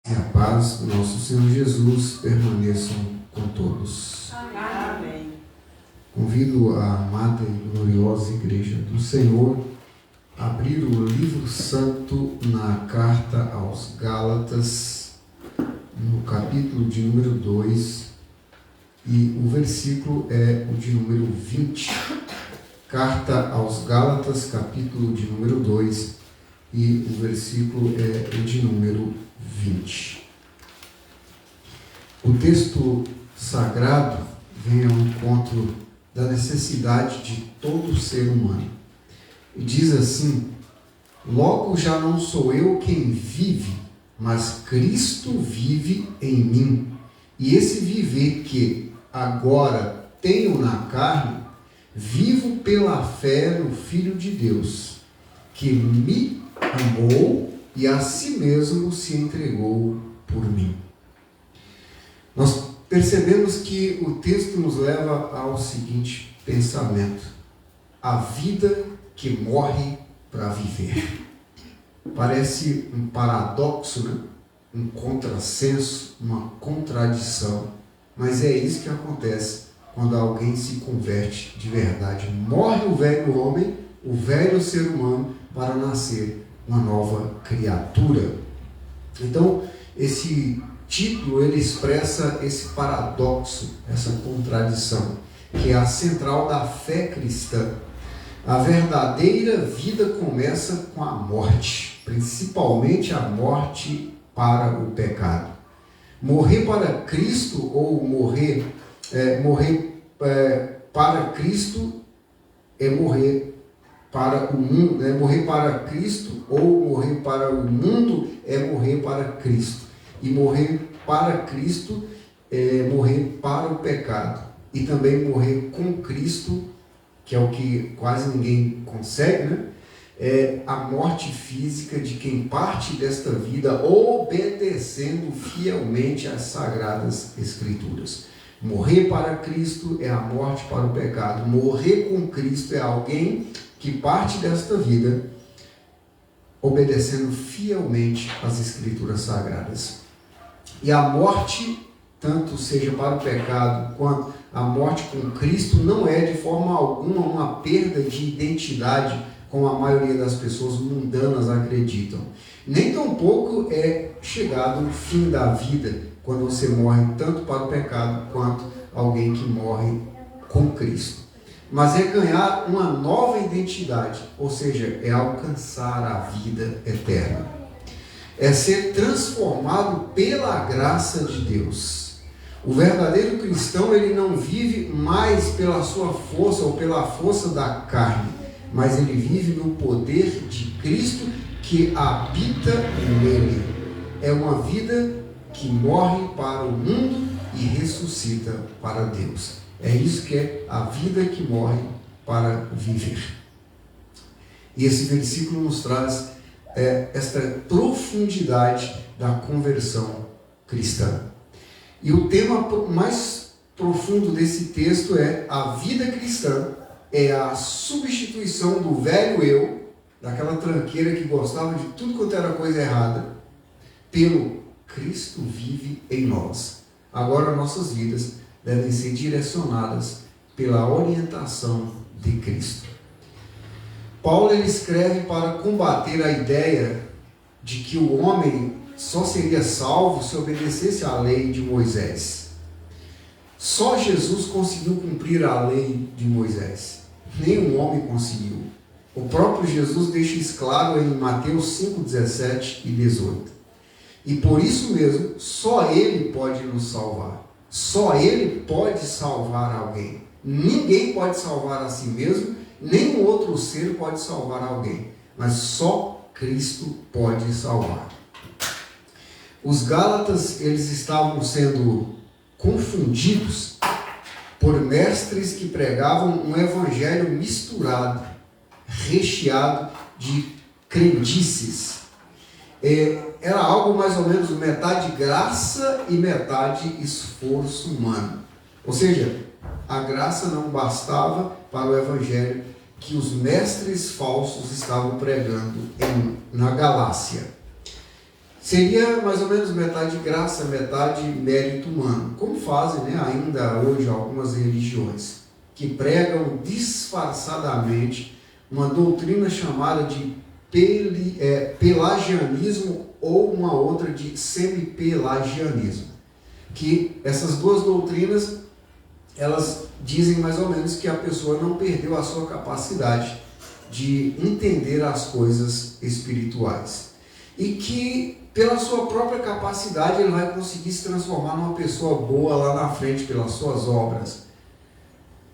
E a paz do nosso Senhor Jesus permaneçam com todos. Amém. Convido a amada e gloriosa Igreja do Senhor a abrir o livro santo na carta aos Gálatas, no capítulo de número 2, e o versículo é o de número 20. Carta aos Gálatas, capítulo de número 2, e o versículo é o de número 20. O texto sagrado vem ao encontro da necessidade de todo ser humano. E diz assim: logo já não sou eu quem vive, mas Cristo vive em mim. E esse viver que agora tenho na carne, vivo pela fé no Filho de Deus, que me amou e a si mesmo se entregou por mim. Nós percebemos que o texto nos leva ao seguinte pensamento: a vida que morre para viver. Parece um paradoxo, né? Um contrassenso, uma contradição, mas é isso que acontece quando alguém se converte de verdade. Morre o velho homem, o velho ser humano, para nascer uma nova criatura. Então, esse título ele expressa esse paradoxo, essa contradição, que é a central da fé cristã. A verdadeira vida começa com a morte, principalmente a morte para o pecado. Morrer para Cristo ou morrer para Cristo é morrer para o mundo, morrer para Cristo ou morrer para o mundo é morrer para Cristo. E morrer para Cristo é morrer para o pecado. E também morrer com Cristo, que é o que quase ninguém consegue, né? É a morte física de quem parte desta vida obedecendo fielmente às Sagradas Escrituras. Morrer para Cristo é a morte para o pecado. Morrer com Cristo é alguém que parte desta vida obedecendo fielmente às Escrituras Sagradas. E a morte, tanto seja para o pecado quanto a morte com Cristo, não é de forma alguma uma perda de identidade, como a maioria das pessoas mundanas acreditam. Nem tampouco é chegado o fim da vida, quando você morre tanto para o pecado quanto alguém que morre com Cristo. Mas é ganhar uma nova identidade, ou seja, é alcançar a vida eterna. É ser transformado pela graça de Deus. O verdadeiro cristão, ele não vive mais pela sua força ou pela força da carne, mas ele vive no poder de Cristo que habita nele. É uma vida que morre para o mundo e ressuscita para Deus. É isso que é a vida que morre para viver. E esse versículo nos traz esta profundidade da conversão cristã. E o tema mais profundo desse texto é: a vida cristã é a substituição do velho eu, daquela tranqueira que gostava de tudo quanto era coisa errada, pelo Cristo vive em nós. Agora nossas vidas devem ser direcionadas pela orientação de Cristo. Paulo ele escreve para combater a ideia de que o homem só seria salvo se obedecesse à lei de Moisés. Só Jesus conseguiu cumprir a lei de Moisés. Nenhum homem conseguiu. O próprio Jesus deixa isso claro em Mateus 5, 17 e 18. E por isso mesmo, só Ele pode nos salvar. Só Ele pode salvar alguém. Ninguém pode salvar a si mesmo, nenhum outro ser pode salvar alguém. Mas só Cristo pode salvar. Os Gálatas, eles estavam sendo confundidos por mestres que pregavam um evangelho misturado, recheado de crendices. Era algo mais ou menos metade graça e metade esforço humano. Ou seja, a graça não bastava para o evangelho que os mestres falsos estavam pregando na Galácia. Seria mais ou menos metade graça, metade mérito humano, como fazem, né, ainda hoje algumas religiões, que pregam disfarçadamente uma doutrina chamada de pelagianismo ou uma outra de semi-pelagianismo. Que essas duas doutrinas, elas dizem mais ou menos que a pessoa não perdeu a sua capacidade de entender as coisas espirituais. E que pela sua própria capacidade ele vai conseguir se transformar numa pessoa boa lá na frente pelas suas obras.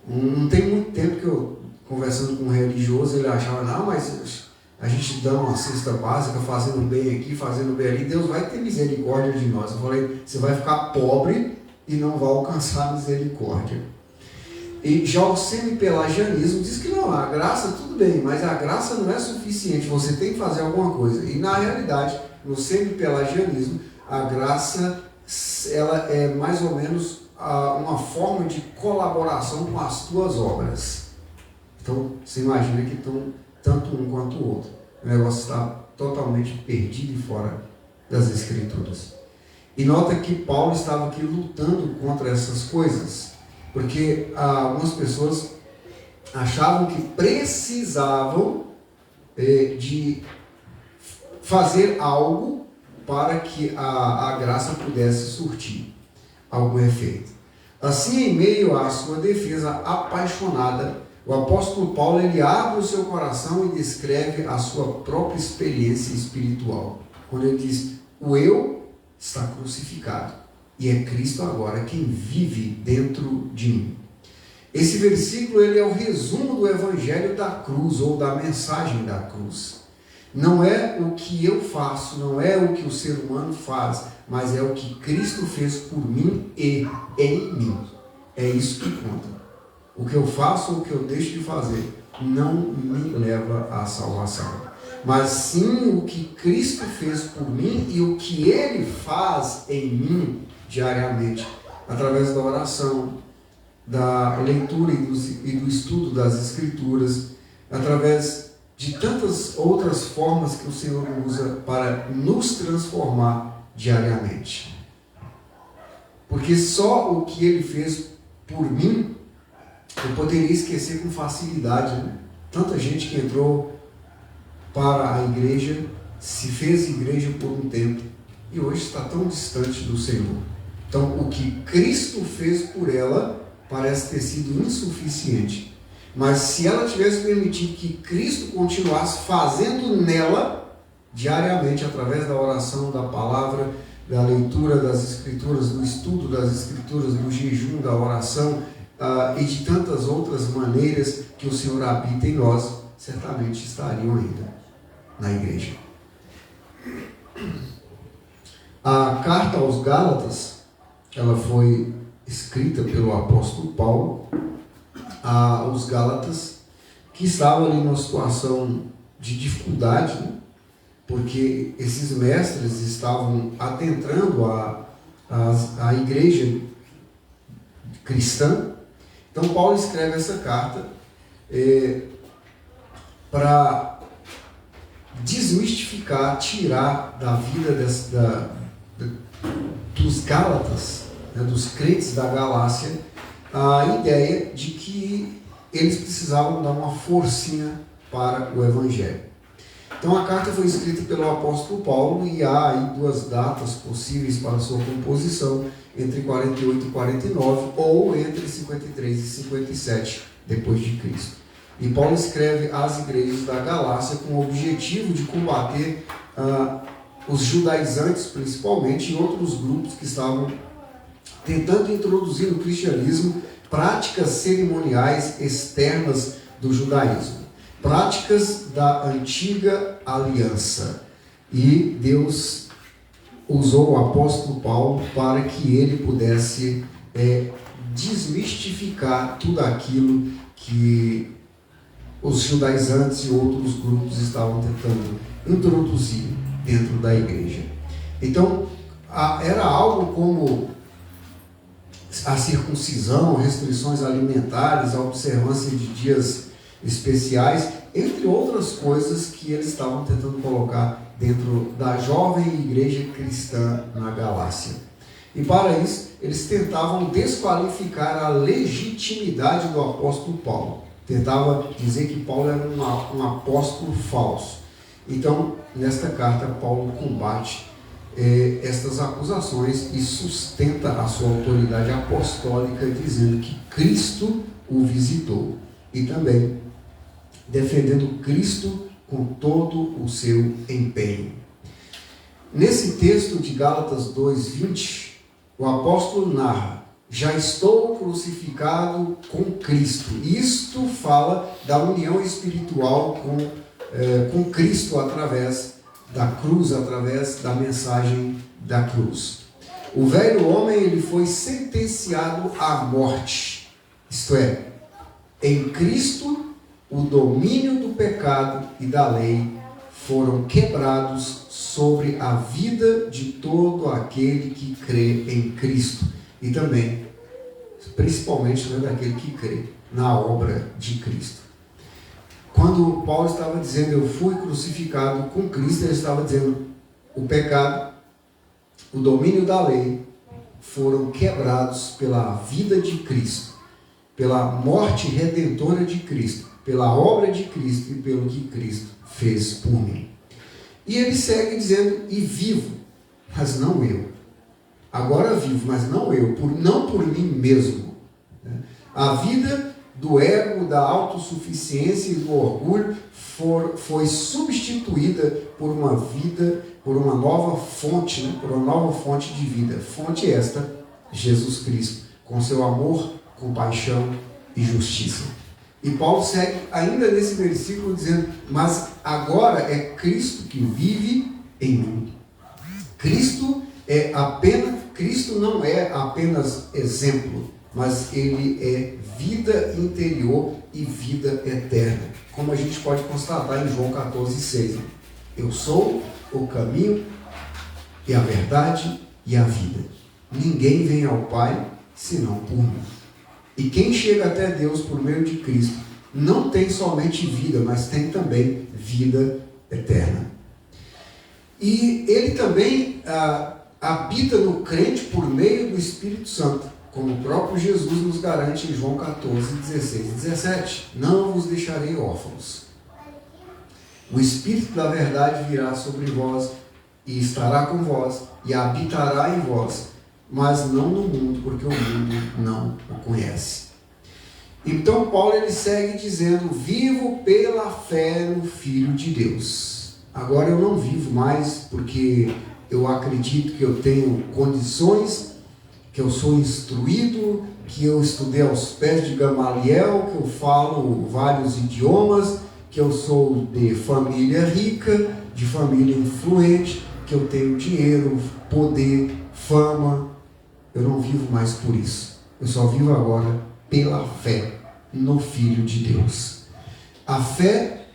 Não tem muito tempo que eu, conversando com um religioso, ele achava, não, mas a gente dá uma cesta básica, fazendo bem aqui, fazendo bem ali, Deus vai ter misericórdia de nós. Eu falei, você vai ficar pobre e não vai alcançar a misericórdia. E já o semi-pelagianismo diz que não, a graça tudo bem, mas a graça não é suficiente, você tem que fazer alguma coisa. E na realidade, no semi-pelagianismo, a graça ela é mais ou menos uma forma de colaboração com as tuas obras. Então, você imagina que estão tanto um quanto o outro. O negócio está totalmente perdido e fora das Escrituras. E nota que Paulo estava aqui lutando contra essas coisas, porque algumas pessoas achavam que precisavam de fazer algo para que a graça pudesse surtir algum efeito. Assim, em meio à sua defesa apaixonada, o apóstolo Paulo ele abre o seu coração e descreve a sua própria experiência espiritual. Quando ele diz, o eu está crucificado e é Cristo agora quem vive dentro de mim. Esse versículo ele é o resumo do evangelho da cruz ou da mensagem da cruz. Não é o que eu faço, não é o que o ser humano faz, mas é o que Cristo fez por mim e em mim. É isso que conta. O que eu faço ou o que eu deixo de fazer não me leva à salvação. Mas sim o que Cristo fez por mim e o que Ele faz em mim diariamente, através da oração, da leitura e do estudo das Escrituras, através de tantas outras formas que o Senhor usa para nos transformar diariamente. Porque só o que Ele fez por mim, eu poderia esquecer com facilidade, né? Tanta gente que entrou para a igreja, se fez igreja por um tempo e hoje está tão distante do Senhor. Então, o que Cristo fez por ela parece ter sido insuficiente. Mas se ela tivesse permitido que Cristo continuasse fazendo nela, diariamente, através da oração, da palavra, da leitura das Escrituras, do estudo das Escrituras, do jejum, da oração, e de tantas outras maneiras que o Senhor habita em nós, certamente estariam ainda na igreja. A carta aos Gálatas, ela foi escrita pelo apóstolo Paulo aos Gálatas, que estavam ali numa situação de dificuldade, né? Porque esses mestres estavam adentrando a igreja cristã. Então Paulo escreve essa carta para desmistificar, tirar da vida dos Gálatas, né, dos crentes da Galácia, a ideia de que eles precisavam dar uma forcinha para o Evangelho. Então a carta foi escrita pelo apóstolo Paulo e há aí duas datas possíveis para sua composição, entre 48 e 49 ou entre 53 e 57 depois de Cristo. E Paulo escreve às igrejas da Galácia com o objetivo de combater os judaizantes, principalmente, e outros grupos que estavam tentando introduzir no cristianismo práticas cerimoniais externas do judaísmo, práticas da antiga aliança. E Deus usou o apóstolo Paulo para que ele pudesse desmistificar tudo aquilo que os judaizantes e outros grupos estavam tentando introduzir dentro da igreja. Então, era algo como a circuncisão, restrições alimentares, a observância de dias especiais, entre outras coisas que eles estavam tentando colocar dentro da jovem igreja cristã na Galácia. E para isso, eles tentavam desqualificar a legitimidade do apóstolo Paulo. Tentavam dizer que Paulo era um apóstolo falso. Então, nesta carta, Paulo combate estas acusações e sustenta a sua autoridade apostólica, dizendo que Cristo o visitou. E também defendendo Cristo com todo o seu empenho. Nesse texto de Gálatas 2:20, o apóstolo narra: já estou crucificado com Cristo. Isto fala da união espiritual com Cristo através da cruz, através da mensagem da cruz. O velho homem ele foi sentenciado à morte. Isto é, em Cristo o domínio do pecado e da lei foram quebrados sobre a vida de todo aquele que crê em Cristo e também, principalmente, daquele que crê na obra de Cristo. Quando Paulo estava dizendo eu fui crucificado com Cristo, ele estava dizendo o pecado, o domínio da lei foram quebrados pela vida de Cristo, pela morte redentora de Cristo, pela obra de Cristo e pelo que Cristo fez por mim. E ele segue dizendo, e vivo, mas não eu. Agora vivo, mas não eu, não por mim mesmo. A vida do ego, da autossuficiência e do orgulho foi substituída por uma vida, por uma nova fonte, por uma nova fonte de vida. Fonte esta, Jesus Cristo, com seu amor, compaixão e justiça. E Paulo segue ainda nesse versículo dizendo, mas agora é Cristo que vive em mim. Cristo não é apenas exemplo, mas ele é vida interior e vida eterna. Como a gente pode constatar em João 14:6. Eu sou o caminho e a verdade e a vida. Ninguém vem ao Pai senão por mim. E quem chega até Deus por meio de Cristo não tem somente vida, mas tem também vida eterna. E ele também habita no crente por meio do Espírito Santo, como o próprio Jesus nos garante em João 14:16-17. Não vos deixarei órfãos. O Espírito da verdade virá sobre vós e estará com vós e habitará em vós, mas não no mundo, porque o mundo não o conhece. Então Paulo ele segue dizendo, vivo pela fé no Filho de Deus. Agora eu não vivo mais porque eu acredito que eu tenho condições, que eu sou instruído, que eu estudei aos pés de Gamaliel, que eu falo vários idiomas, que eu sou de família rica, de família influente, que eu tenho dinheiro, poder, fama. Eu não vivo mais por isso. Eu só vivo agora pela fé no Filho de Deus. A fé,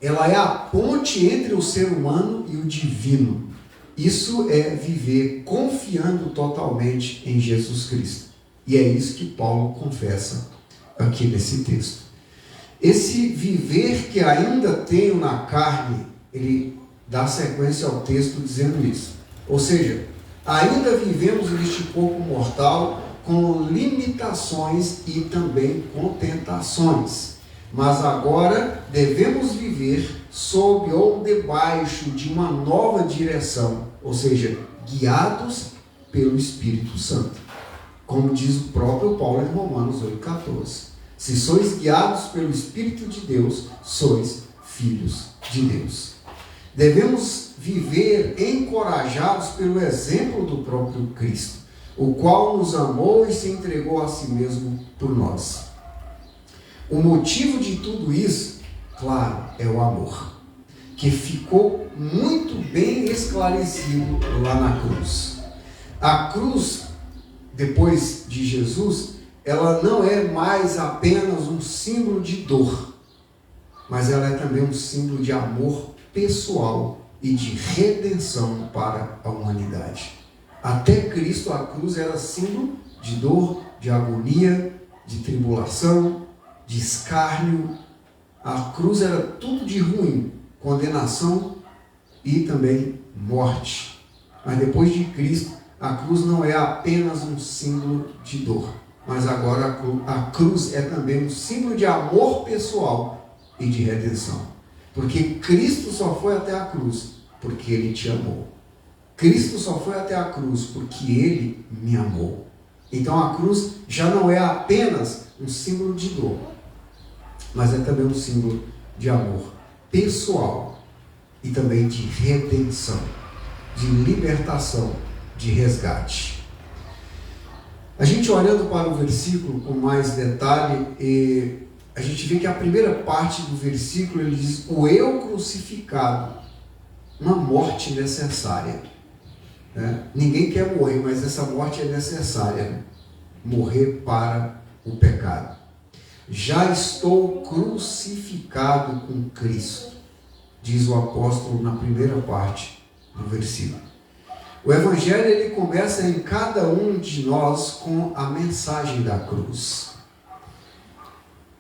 ela é a ponte entre o ser humano e o divino. Isso é viver confiando totalmente em Jesus Cristo. E é isso que Paulo confessa aqui nesse texto. Esse viver que ainda tenho na carne, ele dá sequência ao texto dizendo isso. Ou seja, ainda vivemos neste corpo mortal com limitações e também com tentações. Mas agora devemos viver sob ou debaixo de uma nova direção, ou seja, guiados pelo Espírito Santo. Como diz o próprio Paulo em Romanos 8,14. Se sois guiados pelo Espírito de Deus, sois filhos de Deus. Devemos viver encorajados pelo exemplo do próprio Cristo, o qual nos amou e se entregou a si mesmo por nós. O motivo de tudo isso, claro, é o amor, que ficou muito bem esclarecido lá na cruz. A cruz, depois de Jesus, ela não é mais apenas um símbolo de dor, mas ela é também um símbolo de amor pessoal e de redenção para a humanidade. Até Cristo, a cruz era símbolo de dor, de agonia, de tribulação, de escárnio. A cruz era tudo de ruim, condenação e também morte. Mas depois de Cristo, a cruz não é apenas um símbolo de dor, mas agora a cruz é também um símbolo de amor pessoal e de redenção. Porque Cristo só foi até a cruz porque Ele te amou. Cristo só foi até a cruz porque Ele me amou. Então a cruz já não é apenas um símbolo de dor, mas é também um símbolo de amor pessoal e também de redenção, de libertação, de resgate. A gente olhando para o versículo com mais detalhe, a gente vê que a primeira parte do versículo ele diz: o eu crucificado, uma morte necessária. Ninguém quer morrer, mas essa morte é necessária. Morrer para o pecado. Já estou crucificado com Cristo, diz o apóstolo na primeira parte do versículo. O Evangelho ele começa em cada um de nós com a mensagem da cruz.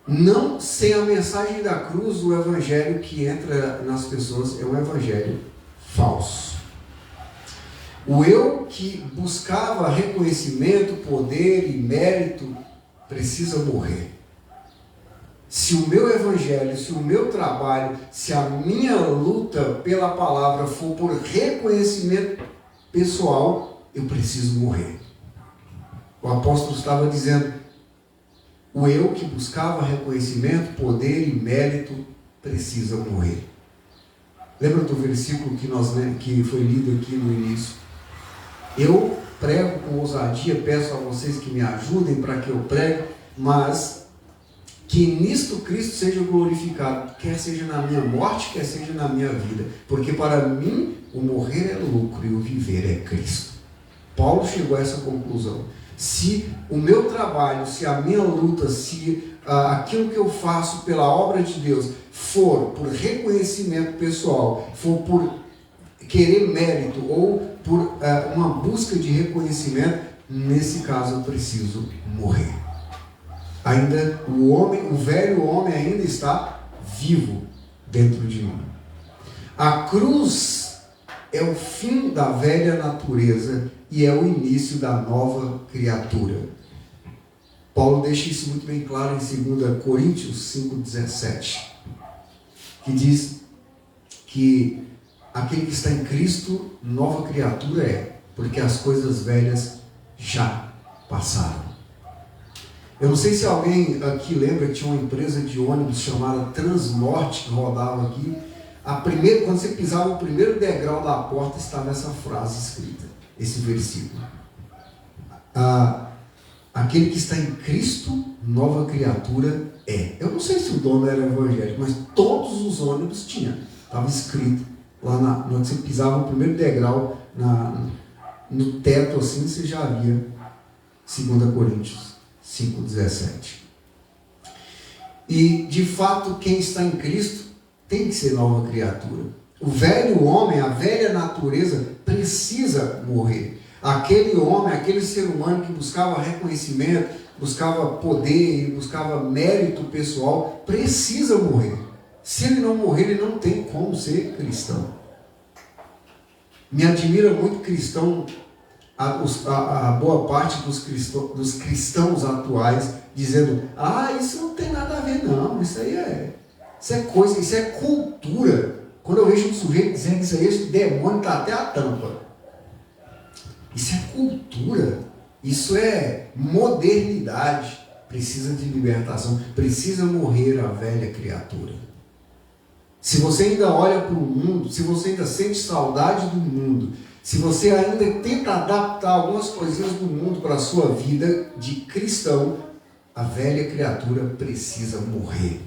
Não sem a mensagem da cruz, o Evangelho que entra nas pessoas é um Evangelho falso. O eu que buscava reconhecimento, poder e mérito precisa morrer. Se o meu evangelho, se o meu trabalho, se a minha luta pela palavra for por reconhecimento pessoal, eu preciso morrer. O apóstolo estava dizendo: o eu que buscava reconhecimento, poder e mérito precisa morrer. Lembra do versículo que foi lido aqui no início? Eu prego com ousadia, peço a vocês que me ajudem para que eu pregue, mas que nisto Cristo seja glorificado, quer seja na minha morte, quer seja na minha vida, porque para mim o morrer é lucro e o viver é Cristo. Paulo chegou a essa conclusão. Se o meu trabalho, se a minha luta, se aquilo que eu faço pela obra de Deus for por reconhecimento pessoal, for por querer mérito ou por uma busca de reconhecimento, nesse caso eu preciso morrer. Ainda o velho homem ainda está vivo dentro de mim. A cruz é o fim da velha natureza e é o início da nova criatura. Paulo deixa isso muito bem claro em 2 Coríntios 5,17, que diz que aquele que está em Cristo, nova criatura é, porque as coisas velhas já passaram. Eu não sei se alguém aqui lembra que tinha uma empresa de ônibus chamada Transnorte que rodava aqui. Quando você pisava o primeiro degrau da porta, estava essa frase escrita, esse versículo. Aquele que está em Cristo, nova criatura é. Eu não sei se o dono era evangélico, mas todos os ônibus tinham. Estava escrito lá quando você pisava o primeiro degrau no teto, assim, você já via 2 Coríntios 5,17. E, de fato, quem está em Cristo tem que ser nova criatura. O velho homem, a velha natureza, precisa morrer. Aquele homem, aquele ser humano que buscava reconhecimento, buscava poder, buscava mérito pessoal, precisa morrer. Se ele não morrer, ele não tem como ser cristão. Me admira muito cristão, a boa parte dos cristãos atuais, dizendo: isso não tem nada a ver não, isso é coisa, isso é cultura. Quando eu vejo um sujeito dizendo isso aí, esse demônio está até a tampa. Isso é cultura, isso é modernidade. Precisa de libertação, precisa morrer a velha criatura. Se você ainda olha para o mundo, se você ainda sente saudade do mundo, se você ainda tenta adaptar algumas coisinhas do mundo para a sua vida de cristão, a velha criatura precisa morrer.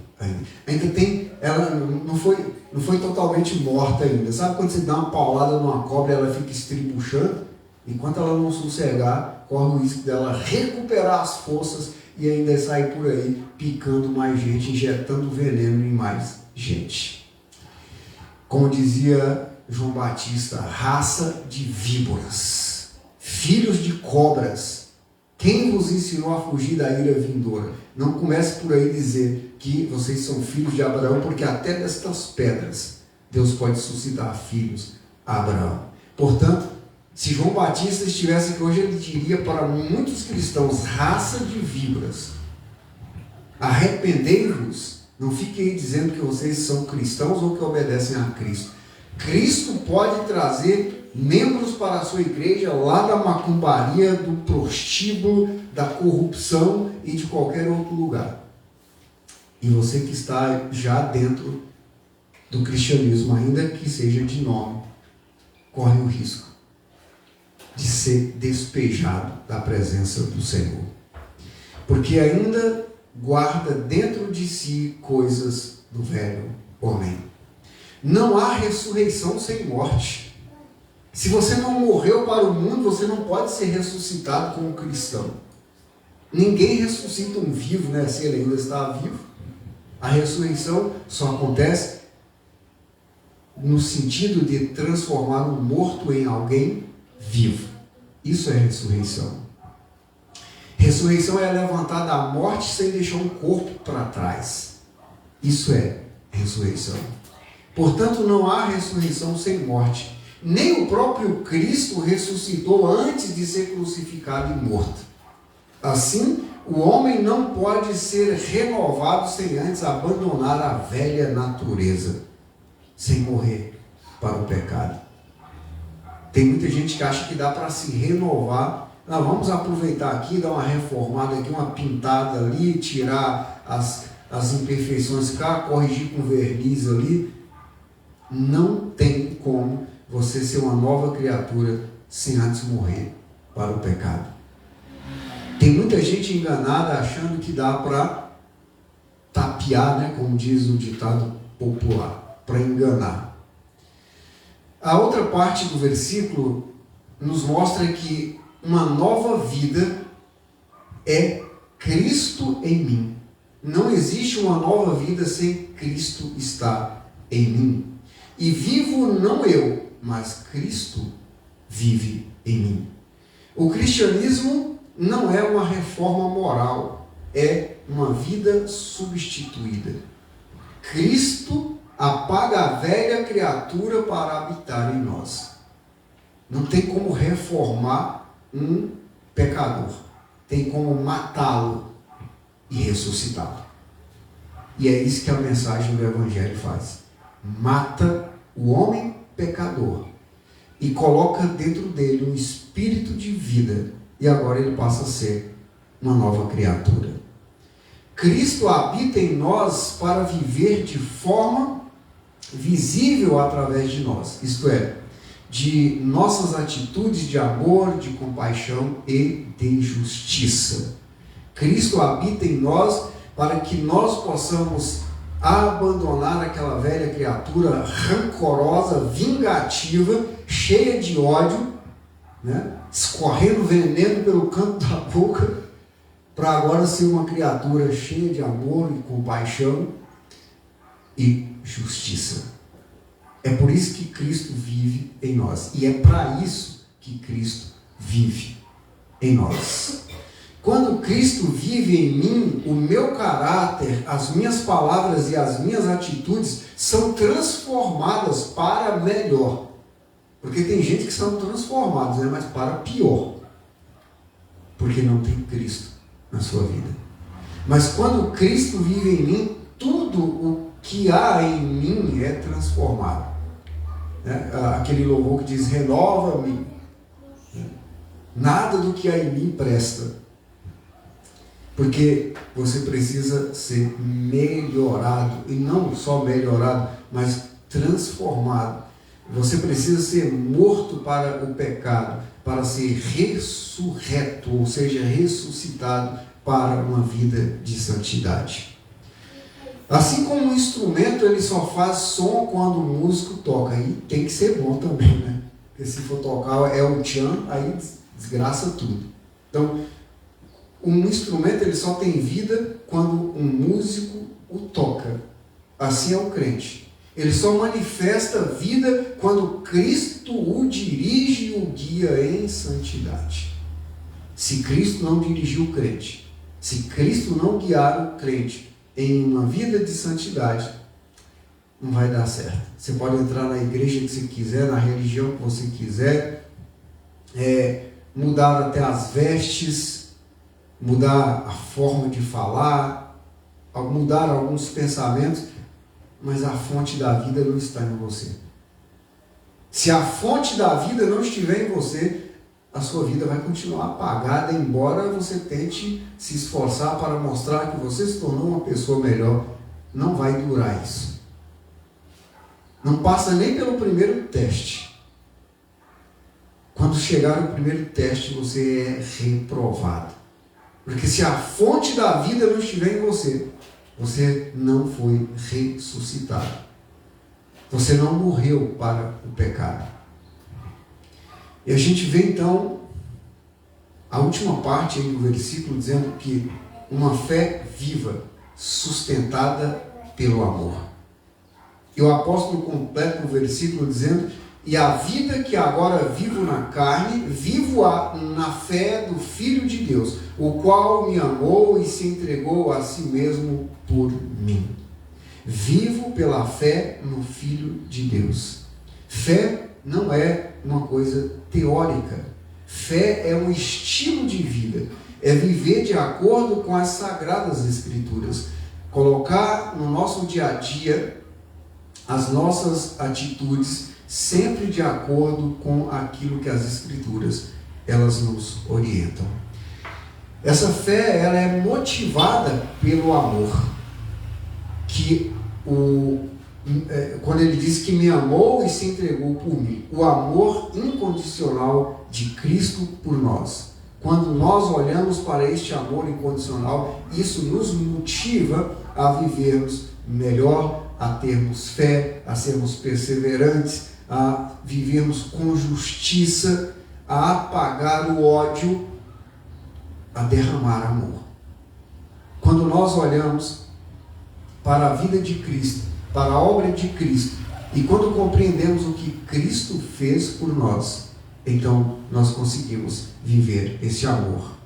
Ainda tem, ela não foi totalmente morta ainda. Sabe quando você dá uma paulada numa cobra e ela fica estribuchando? Enquanto ela não sossegar, corre o risco dela recuperar as forças e ainda sair por aí picando mais gente, injetando veneno em mais gente. Como dizia João Batista, raça de víboras, filhos de cobras, quem vos ensinou a fugir da ira vindoura? Não comece por aí dizer que vocês são filhos de Abraão, porque até destas pedras Deus pode suscitar filhos Abraão. Portanto, se João Batista estivesse aqui hoje, ele diria para muitos cristãos: raça de víboras, arrependei-vos. Não fiquem aí dizendo que vocês são cristãos ou que obedecem a Cristo. Cristo pode trazer membros para a sua igreja lá da macumbaria, do prostíbulo, da corrupção e de qualquer outro lugar. E você que está já dentro do cristianismo, ainda que seja de nome, corre o risco de ser despejado da presença do Senhor. Porque ainda guarda dentro de si coisas do velho homem. Não há ressurreição sem morte. Se você não morreu para o mundo, você não pode ser ressuscitado como cristão. Ninguém ressuscita um vivo, né? Se ele ainda está vivo. A ressurreição só acontece no sentido de transformar um morto em alguém vivo. Isso é ressurreição. Ressurreição é levantar da morte sem deixar um corpo para trás. Isso é ressurreição. Portanto, não há ressurreição sem morte. Nem o próprio Cristo ressuscitou antes de ser crucificado e morto. Assim, o homem não pode ser renovado sem antes abandonar a velha natureza, sem morrer para o pecado. Tem muita gente que acha que dá para se renovar. Não, vamos aproveitar aqui, dar uma reformada aqui, uma pintada ali, tirar as imperfeições cá, corrigir com verniz ali. Não tem como você ser uma nova criatura sem antes morrer para o pecado. Tem muita gente enganada achando que dá para tapear, né, como diz o ditado popular, para enganar. A outra parte do versículo nos mostra que uma nova vida é Cristo em mim. Não existe uma nova vida sem Cristo estar em mim. E vivo não eu, mas Cristo vive em mim. O cristianismo não é uma reforma moral, é uma vida substituída. Cristo apaga a velha criatura para habitar em nós. Não tem como reformar um pecador. Tem como matá-lo e ressuscitá-lo. E é isso que a mensagem do Evangelho faz. Mata o homem pecador e coloca dentro dele um espírito de vida, e agora ele passa a ser uma nova criatura. Cristo habita em nós para viver de forma visível através de nós, isto é, de nossas atitudes de amor, de compaixão e de justiça. Cristo habita em nós para que nós possamos abandonar aquela velha criatura rancorosa, vingativa, cheia de ódio, né? Escorrendo veneno pelo canto da boca, para agora ser uma criatura cheia de amor e compaixão e justiça. É por isso que Cristo vive em nós. E é para isso que Cristo vive em nós. Quando Cristo vive em mim, o meu caráter, as minhas palavras e as minhas atitudes são transformadas para melhor. Porque tem gente que são transformados, né? Mas para pior. Porque não tem Cristo na sua vida. Mas quando Cristo vive em mim, tudo o que há em mim é transformado. Aquele louvor que diz: renova-me. Nada do que há em mim presta. Porque você precisa ser melhorado. E não só melhorado, mas transformado. Você precisa ser morto para o pecado, para ser ressurreto, ou seja, ressuscitado para uma vida de santidade. Assim como um instrumento, ele só faz som quando o músico toca. E tem que ser bom também, né? Porque se for tocar El Chan, aí desgraça tudo. Então, um instrumento ele só tem vida quando um músico o toca. Assim é o crente. Ele só manifesta vida quando Cristo o dirige e o guia em santidade. Se Cristo não dirigir o crente, se Cristo não guiar o crente em uma vida de santidade, não vai dar certo. Você pode entrar na igreja que você quiser, na religião que você quiser, mudar até as vestes, mudar a forma de falar, mudar alguns pensamentos, mas a fonte da vida não está em você. Se a fonte da vida não estiver em você, a sua vida vai continuar apagada, embora você tente se esforçar para mostrar que você se tornou uma pessoa melhor. Não vai durar isso. Não passa nem pelo primeiro teste. Quando chegar o primeiro teste, você é reprovado. Porque se a fonte da vida não estiver em você, você não foi ressuscitado. Você não morreu para o pecado. E a gente vê então a última parte aí do versículo dizendo que uma fé viva, sustentada pelo amor. E o apóstolo completa o versículo dizendo: e a vida que agora vivo na carne, vivo-a na fé do Filho de Deus, o qual me amou e se entregou a si mesmo por mim. Vivo pela fé no Filho de Deus. Fé não é uma coisa teórica. Fé é um estilo de vida. É viver de acordo com as Sagradas Escrituras. Colocar no nosso dia a dia as nossas atitudes sempre de acordo com aquilo que as Escrituras elas nos orientam. Essa fé ela é motivada pelo amor. Quando ele diz que me amou e se entregou por mim, o amor incondicional de Cristo por nós. Quando nós olhamos para este amor incondicional, isso nos motiva a vivermos melhor, a termos fé, a sermos perseverantes, a vivermos com justiça, a apagar o ódio, a derramar amor. Quando nós olhamos para a vida de Cristo, para a obra de Cristo, e quando compreendemos o que Cristo fez por nós, então nós conseguimos viver esse amor,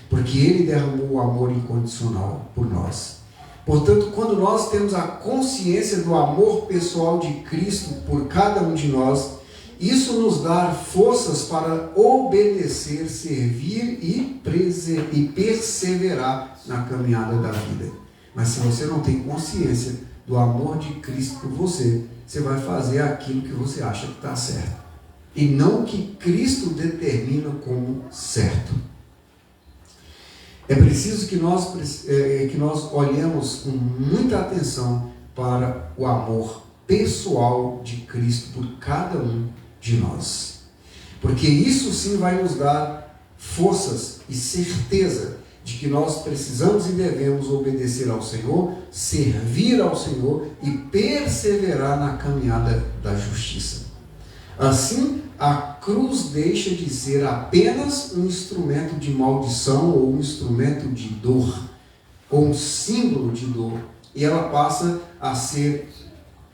porque Ele derramou o amor incondicional por nós. Portanto, quando nós temos a consciência do amor pessoal de Cristo por cada um de nós, isso nos dá forças para obedecer, servir e perseverar na caminhada da vida. Mas se você não tem consciência do amor de Cristo por você, você vai fazer aquilo que você acha que está certo, e não o que Cristo determina como certo. É preciso que nós olhemos com muita atenção para o amor pessoal de Cristo por cada um de nós. Porque isso sim vai nos dar forças e certeza de que nós precisamos e devemos obedecer ao Senhor, servir ao Senhor e perseverar na caminhada da justiça. Assim, a cruz deixa de ser apenas um instrumento de maldição ou um instrumento de dor, ou um símbolo de dor, e ela passa a ser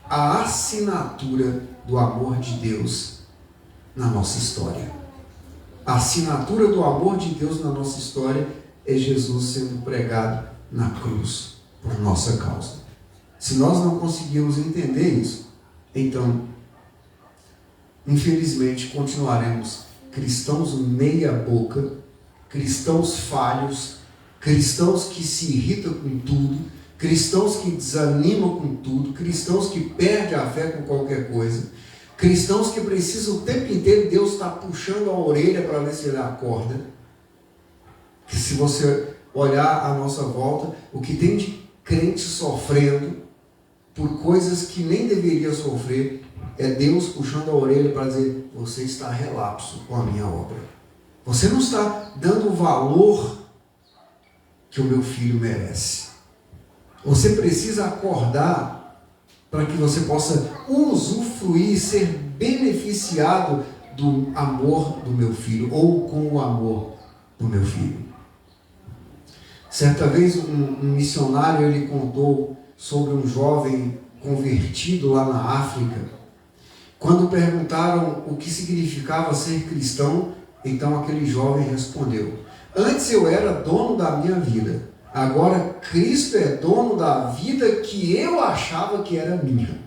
a assinatura do amor de Deus na nossa história. A assinatura do amor de Deus na nossa história é Jesus sendo pregado na cruz por nossa causa. Se nós não conseguirmos entender isso, então, infelizmente, continuaremos cristãos meia boca, cristãos falhos, cristãos que se irritam com tudo, cristãos que desanimam com tudo, cristãos que perdem a fé com qualquer coisa, cristãos que precisam o tempo inteiro Deus está puxando a orelha para ver se ele acorda. Que se você olhar à nossa volta, o que tem de crente sofrendo por coisas que nem deveria sofrer, é Deus puxando a orelha para dizer: você está relapso com a minha obra. Você não está dando o valor que o meu filho merece. Você precisa acordar para que você possa usufruir e ser beneficiado do amor do meu filho, ou com o amor do meu filho. Certa vez um missionário ele contou sobre um jovem convertido lá na África. Quando perguntaram o que significava ser cristão, então aquele jovem respondeu: antes eu era dono da minha vida, agora Cristo é dono da vida que eu achava que era minha.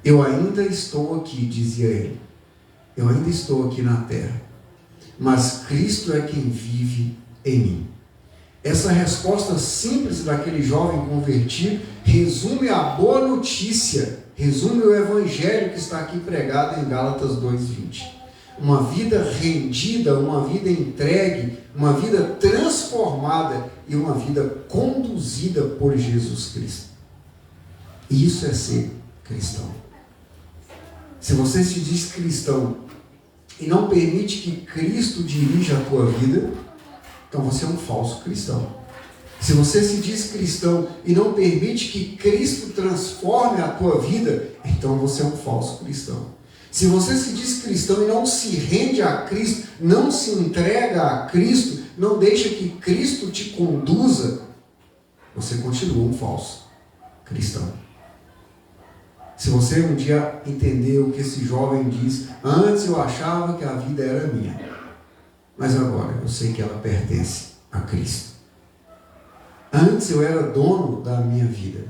Eu ainda estou aqui, dizia ele. Eu ainda estou aqui na terra. Mas Cristo é quem vive em mim. Essa resposta simples daquele jovem convertido resume a boa notícia, resume o evangelho que está aqui pregado em Gálatas 2:20. Uma vida rendida, uma vida entregue, uma vida transformada e uma vida conduzida por Jesus Cristo. Isso é ser cristão. Se você se diz cristão e não permite que Cristo dirija a tua vida, então você é um falso cristão. Se você se diz cristão e não permite que Cristo transforme a tua vida, então você é um falso cristão. Se você se diz cristão e não se rende a Cristo, não se entrega a Cristo, não deixa que Cristo te conduza, você continua um falso cristão. Se você um dia entender o que esse jovem diz, antes eu achava que a vida era minha, mas agora eu sei que ela pertence a Cristo. Antes eu era dono da minha vida,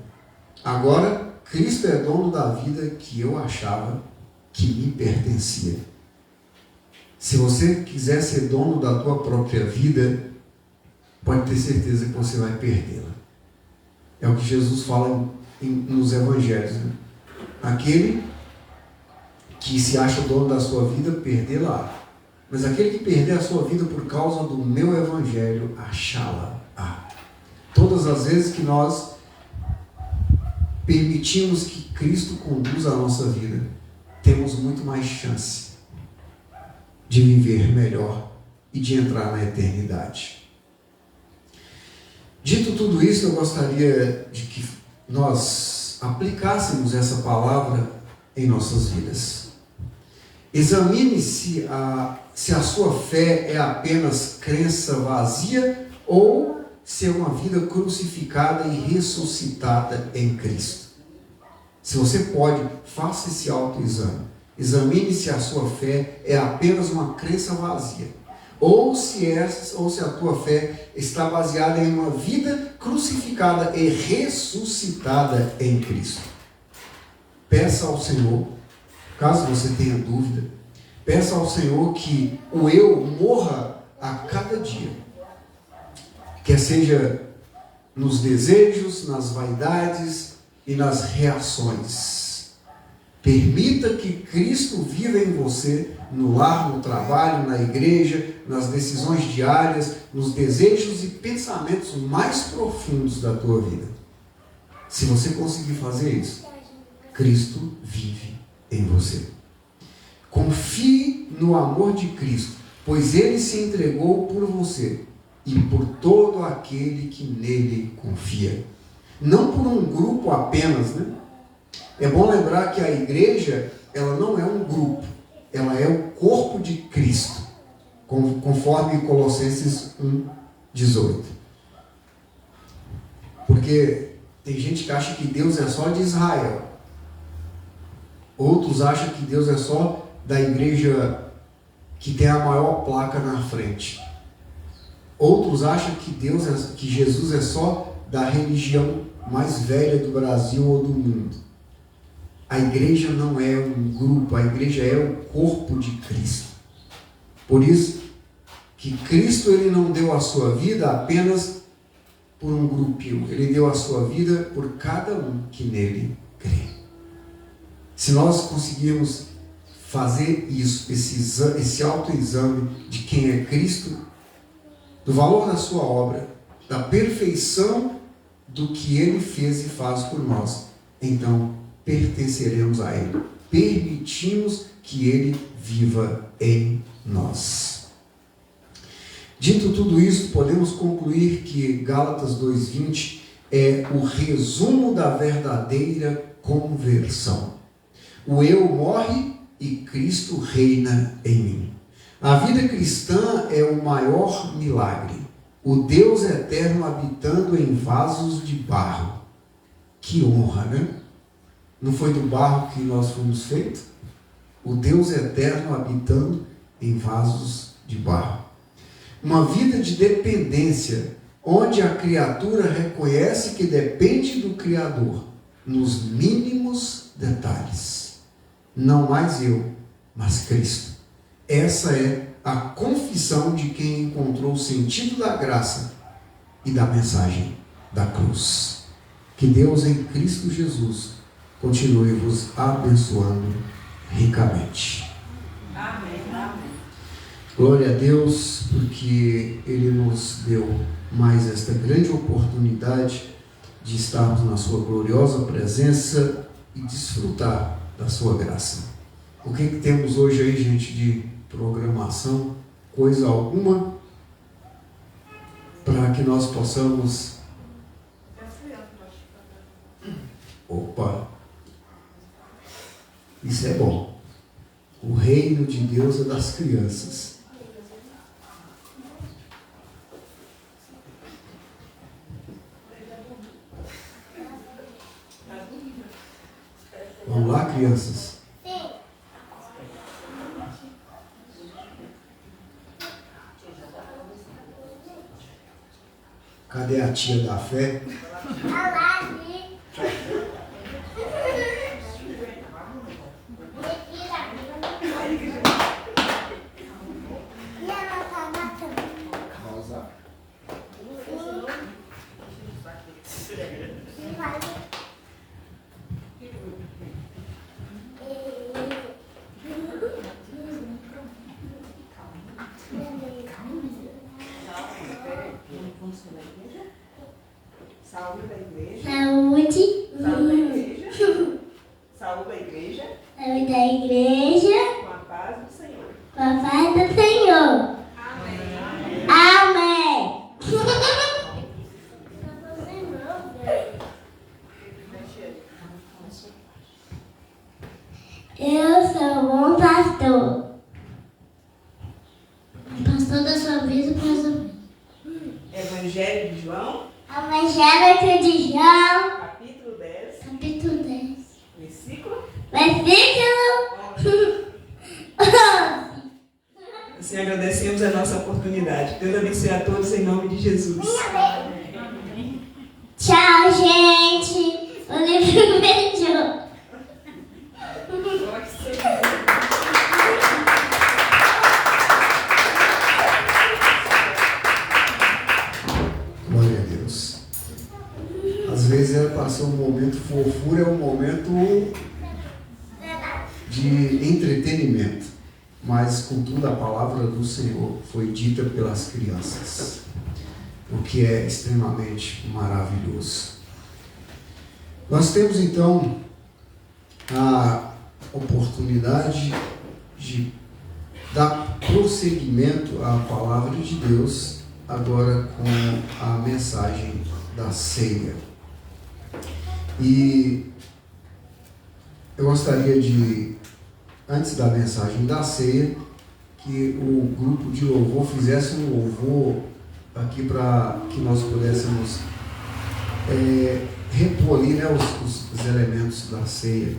agora Cristo é dono da vida que eu achava que me pertencia. Se você quiser ser dono da tua própria vida, pode ter certeza que você vai perdê-la. É o que Jesus fala nos evangelhos, né? Aquele que se acha dono da sua vida, perdê-la. Mas aquele que perder a sua vida por causa do meu evangelho, achá-la. Todas as vezes que nós permitimos que Cristo conduza a nossa vida, temos muito mais chance de viver melhor e de entrar na eternidade. Dito tudo isso, eu gostaria de que nós aplicássemos essa palavra em nossas vidas. Examine se a sua fé é apenas crença vazia ou se é uma vida crucificada e ressuscitada em Cristo. Se você pode, faça esse autoexame. Examine se a sua fé é apenas uma crença vazia, ou se a tua fé está baseada em uma vida crucificada e ressuscitada em Cristo. Peça ao Senhor, caso você tenha dúvida, peça ao Senhor que o eu morra a cada dia, quer seja nos desejos, nas vaidades e nas reações. Permita que Cristo viva em você, no lar, no trabalho, na igreja, nas decisões diárias, nos desejos e pensamentos mais profundos da tua vida. Se você conseguir fazer isso, Cristo vive em você. Confie no amor de Cristo, pois Ele se entregou por você e por todo aquele que nele confia. Não por um grupo apenas, né? É bom lembrar que a igreja, ela não é um grupo, ela é o corpo de Cristo, conforme Colossenses 1:18. Porque tem gente que acha que Deus é só de Israel. Outros acham que Deus é só da igreja que tem a maior placa na frente. Outros acham que Jesus é só da religião mais velha do Brasil ou do mundo. A igreja não é um grupo, a igreja é o corpo de Cristo. Por isso que Cristo ele não deu a sua vida apenas por um grupinho, ele deu a sua vida por cada um que nele crê. Se nós conseguirmos fazer isso, esse autoexame de quem é Cristo, do valor da sua obra, da perfeição do que Ele fez e faz por nós, então pertenceremos a Ele. Permitimos que Ele viva em nós. Dito tudo isso, podemos concluir que Gálatas 2:20 é o resumo da verdadeira conversão. O eu morre e Cristo reina em mim. A vida cristã é o maior milagre. O Deus eterno habitando em vasos de barro. Que honra, né? Não foi do barro que nós fomos feitos? O Deus eterno habitando em vasos de barro. Uma vida de dependência, onde a criatura reconhece que depende do Criador, nos mínimos detalhes. não mais eu, mas Cristo. Essa é a confissão de quem encontrou o sentido da graça e da mensagem da cruz. Que Deus em Cristo Jesus continue vos abençoando ricamente. Amém. Amém. Glória a Deus, porque Ele nos deu mais esta grande oportunidade de estarmos na sua gloriosa presença e desfrutar da sua graça. O que temos hoje aí, gente, de programação? Coisa alguma para que nós possamos... Opa! Isso é bom. O reino de Deus é das crianças. Vamos lá, crianças? Sim. Cadê a tia da fé? Saúde da igreja. Saúde. Saúde da igreja. Saúde da igreja. Saúde da igreja. Com a paz do Senhor. Com a paz do Senhor. Amém. Amém. Eu sou um bom pastor. Pastor da sua vida, pastor. Evangelho de João, Evangelho de João, capítulo 10, capítulo 10. versículo. Assim agradecemos a nossa oportunidade. Deus abençoe a todos em nome de Jesus. Tchau, gente. O livro beijou. Glória a Deus. Às vezes ela passou um momento fofura, é um momento de entretenimento. Mas, contudo, a palavra do Senhor foi dita pelas crianças, o que é extremamente maravilhoso. Nós temos, então, a oportunidade de dar prosseguimento à palavra de Deus, agora com a mensagem da ceia. E eu gostaria de, antes da mensagem da ceia, que o grupo de louvor fizesse um louvor aqui para que nós pudéssemos repor ali, né, os elementos da ceia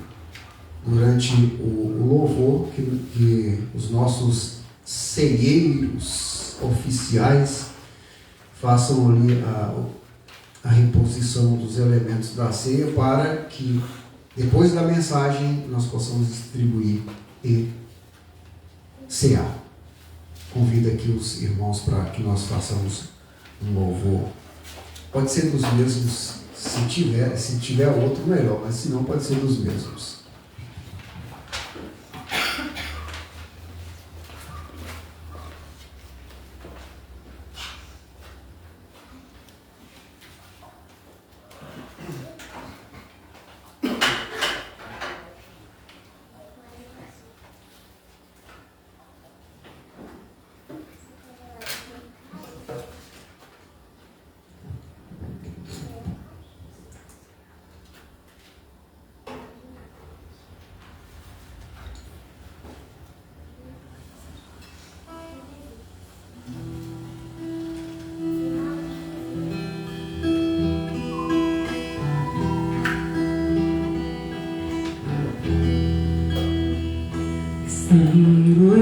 durante o louvor, que os nossos ceieiros oficiais façam ali a reposição dos elementos da ceia para que depois da mensagem nós possamos distribuir e cear. Convido aqui os irmãos para que nós façamos um louvor. Pode ser dos mesmos, se tiver outro melhor, mas se não pode ser dos mesmos.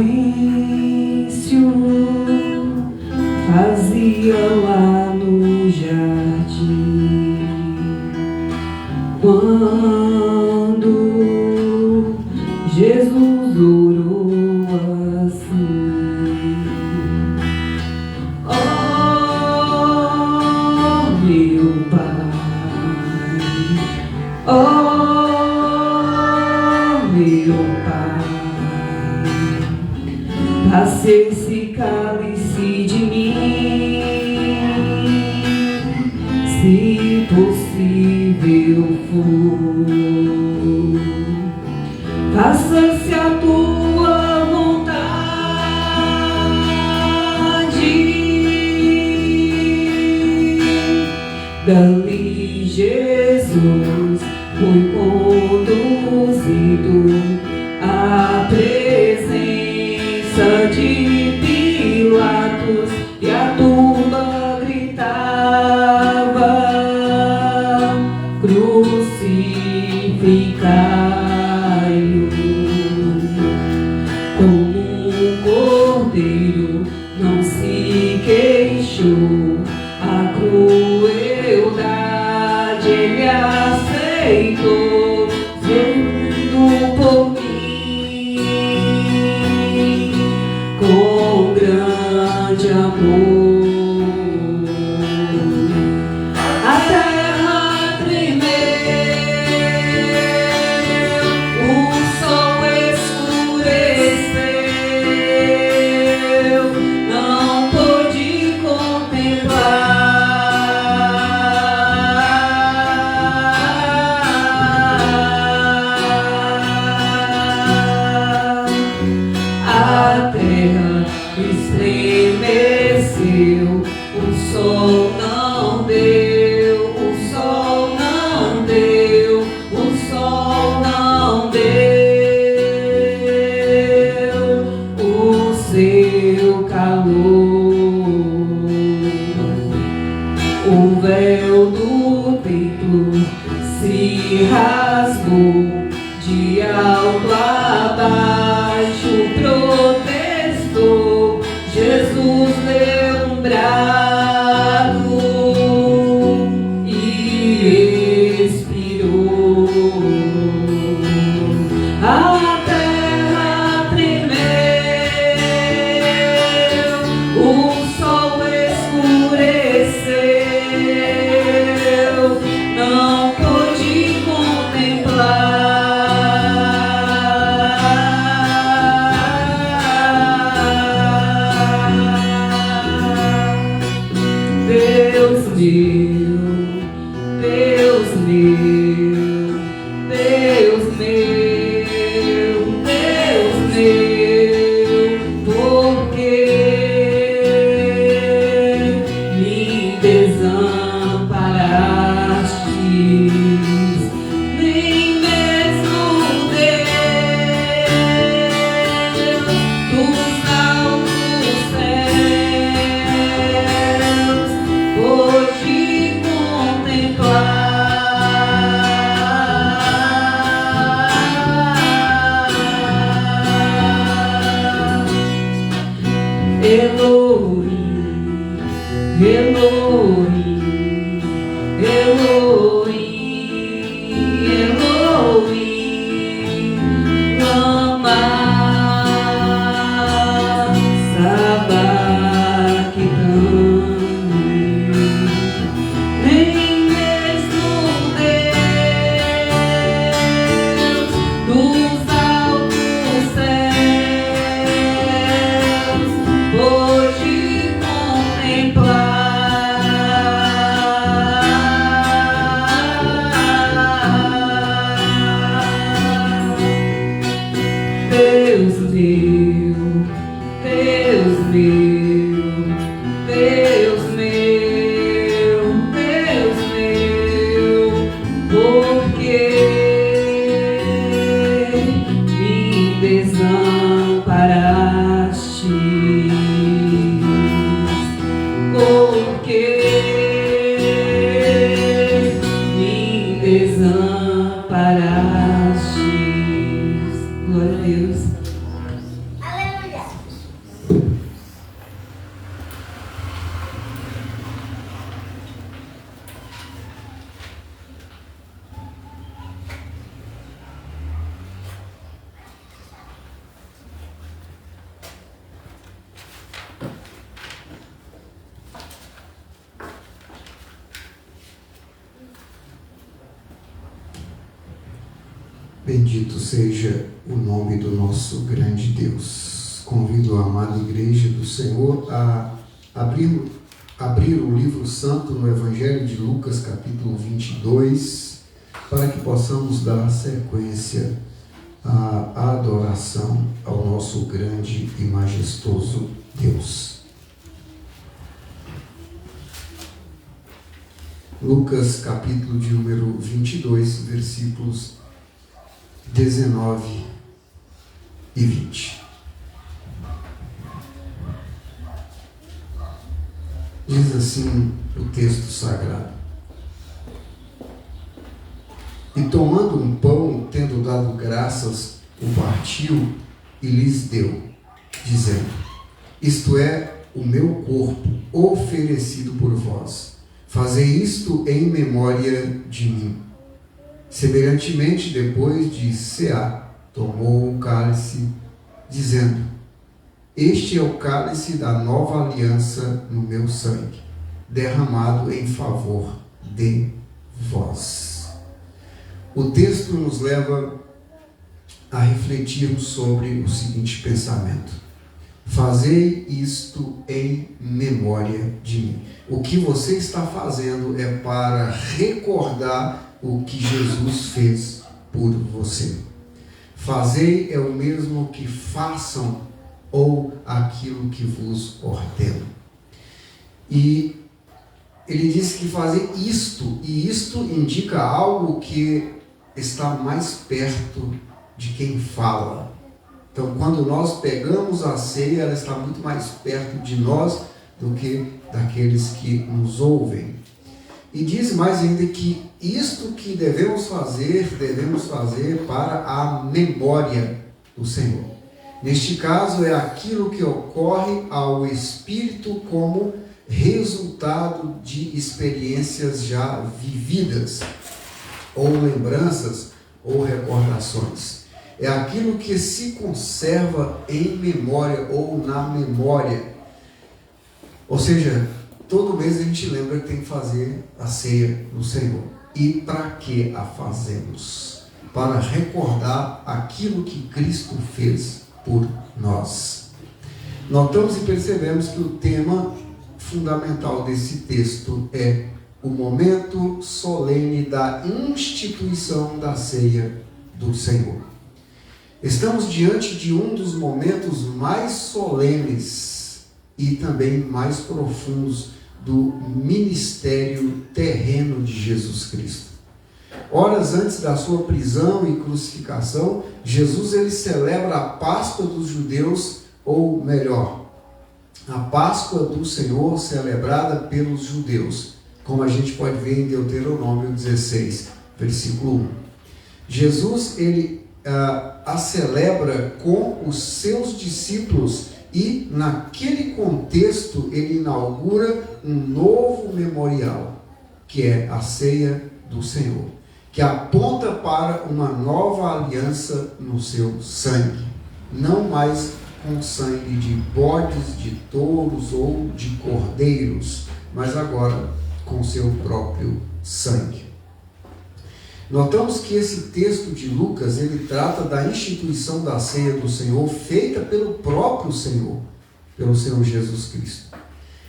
Silêncio fazia lá no jardim, quando Jesus esse cálice de mim, se possível for. Faça-se a tua vontade. Dali Jesus foi conduzido à presença de Pilatos, e a turba gritava: crucificai-o. Como um cordeiro não se queixou, a crueldade ele aceitou, vendo por mim com grande amor. A terra tremeu, o sol escureceu, não pôde contemplar. A terra estremeceu, o sol não deu, o sol não deu, o sol não deu o seu calor. O véu do templo se rasgou, de alto a baixo protestou. Jesus deu um brado e expirou. A terra tremeu, o sol escureceu, não pôde contemplar. Deus meu, Deus meu, Deus meu, Deus meu, por que me desamparaste? Nem mesmo Deus dos altos céus pôde contemplar. Elohim, Elohim, Elohim, Elohim, lama sabachthani. Nem mesmo Deus dos altos céus pôde contemplar. Deus meu, Deus meu, Deus meu, Deus meu, por que me desamparaste? Por que me desamparaste? Glória a Deus. Aleluia. Bendito seja o nome do nosso grande Deus. Convido a amada igreja do Senhor a abrir o livro santo no Evangelho de Lucas, capítulo 22, para que possamos dar sequência à adoração ao nosso grande e majestoso Deus. Lucas, capítulo de número 22, versículos 19 e 20. Diz assim o texto sagrado: E tomando um pão, tendo dado graças, o partiu e lhes deu, dizendo: Isto é o meu corpo, oferecido por vós. Fazei isto em memória de mim. Semelhantemente, depois de cear, tomou um cálice, dizendo: Este é o cálice da nova aliança no meu sangue, derramado em favor de vós. O texto nos leva a refletirmos sobre o seguinte pensamento: fazei isto em memória de mim. O que você está fazendo é para recordar o que Jesus fez por você. Fazei é o mesmo que façam ou aquilo que vos ordeno. E ele diz que fazer isto, e isto indica algo que está mais perto de quem fala. Então, quando nós pegamos a ceia, ela está muito mais perto de nós do que daqueles que nos ouvem. E diz mais ainda que isto que devemos fazer para a memória do Senhor. Neste caso, é aquilo que ocorre ao Espírito como resultado de experiências já vividas, ou lembranças, ou recordações. É aquilo que se conserva em memória ou na memória. Ou seja, todo mês a gente lembra que tem que fazer a ceia do Senhor. E para que a fazemos? Para recordar aquilo que Cristo fez por nós. Notamos e percebemos que o tema fundamental desse texto é o momento solene da instituição da ceia do Senhor. Estamos diante de um dos momentos mais solenes e também mais profundos do ministério terreno de Jesus Cristo. Horas antes da sua prisão e crucificação, Jesus ele celebra a Páscoa dos judeus, ou melhor, a Páscoa do Senhor celebrada pelos judeus, como a gente pode ver em Deuteronômio 16, versículo 1. Jesus ele a celebra com os seus discípulos e naquele contexto ele inaugura um novo memorial, que é a ceia do Senhor, que aponta para uma nova aliança no seu sangue, não mais com sangue de bodes, de touros ou de cordeiros, mas agora com seu próprio sangue. Notamos que esse texto de Lucas, ele trata da instituição da ceia do Senhor, feita pelo próprio Senhor, pelo Senhor Jesus Cristo.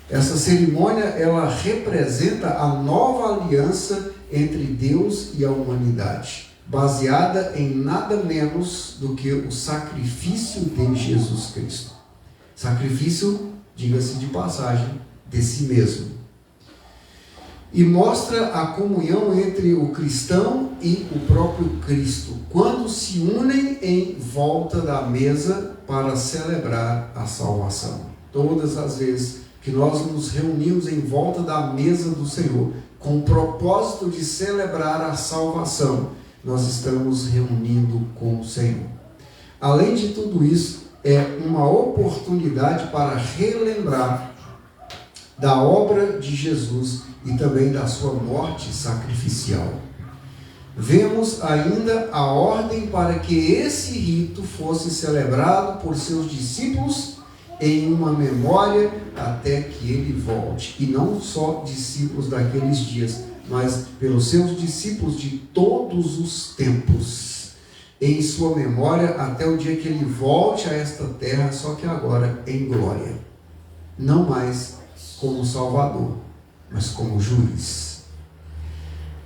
Essa cerimônia, ela representa a nova aliança entre Deus e a humanidade, baseada em nada menos do que o sacrifício de Jesus Cristo. Sacrifício, diga-se de passagem, de si mesmo. E mostra a comunhão entre o cristão e o próprio Cristo, quando se unem em volta da mesa para celebrar a salvação. Todas as vezes que nós nos reunimos em volta da mesa do Senhor, com o propósito de celebrar a salvação, nós estamos reunindo com o Senhor. Além de tudo isso, é uma oportunidade para relembrar da obra de Jesus e também da sua morte sacrificial. Vemos ainda a ordem para que esse rito fosse celebrado por seus discípulos em uma memória até que ele volte. E não só discípulos daqueles dias, mas pelos seus discípulos de todos os tempos. em sua memória até o dia que ele volte a esta terra, só que agora em glória. Não mais como Salvador, mas como juiz.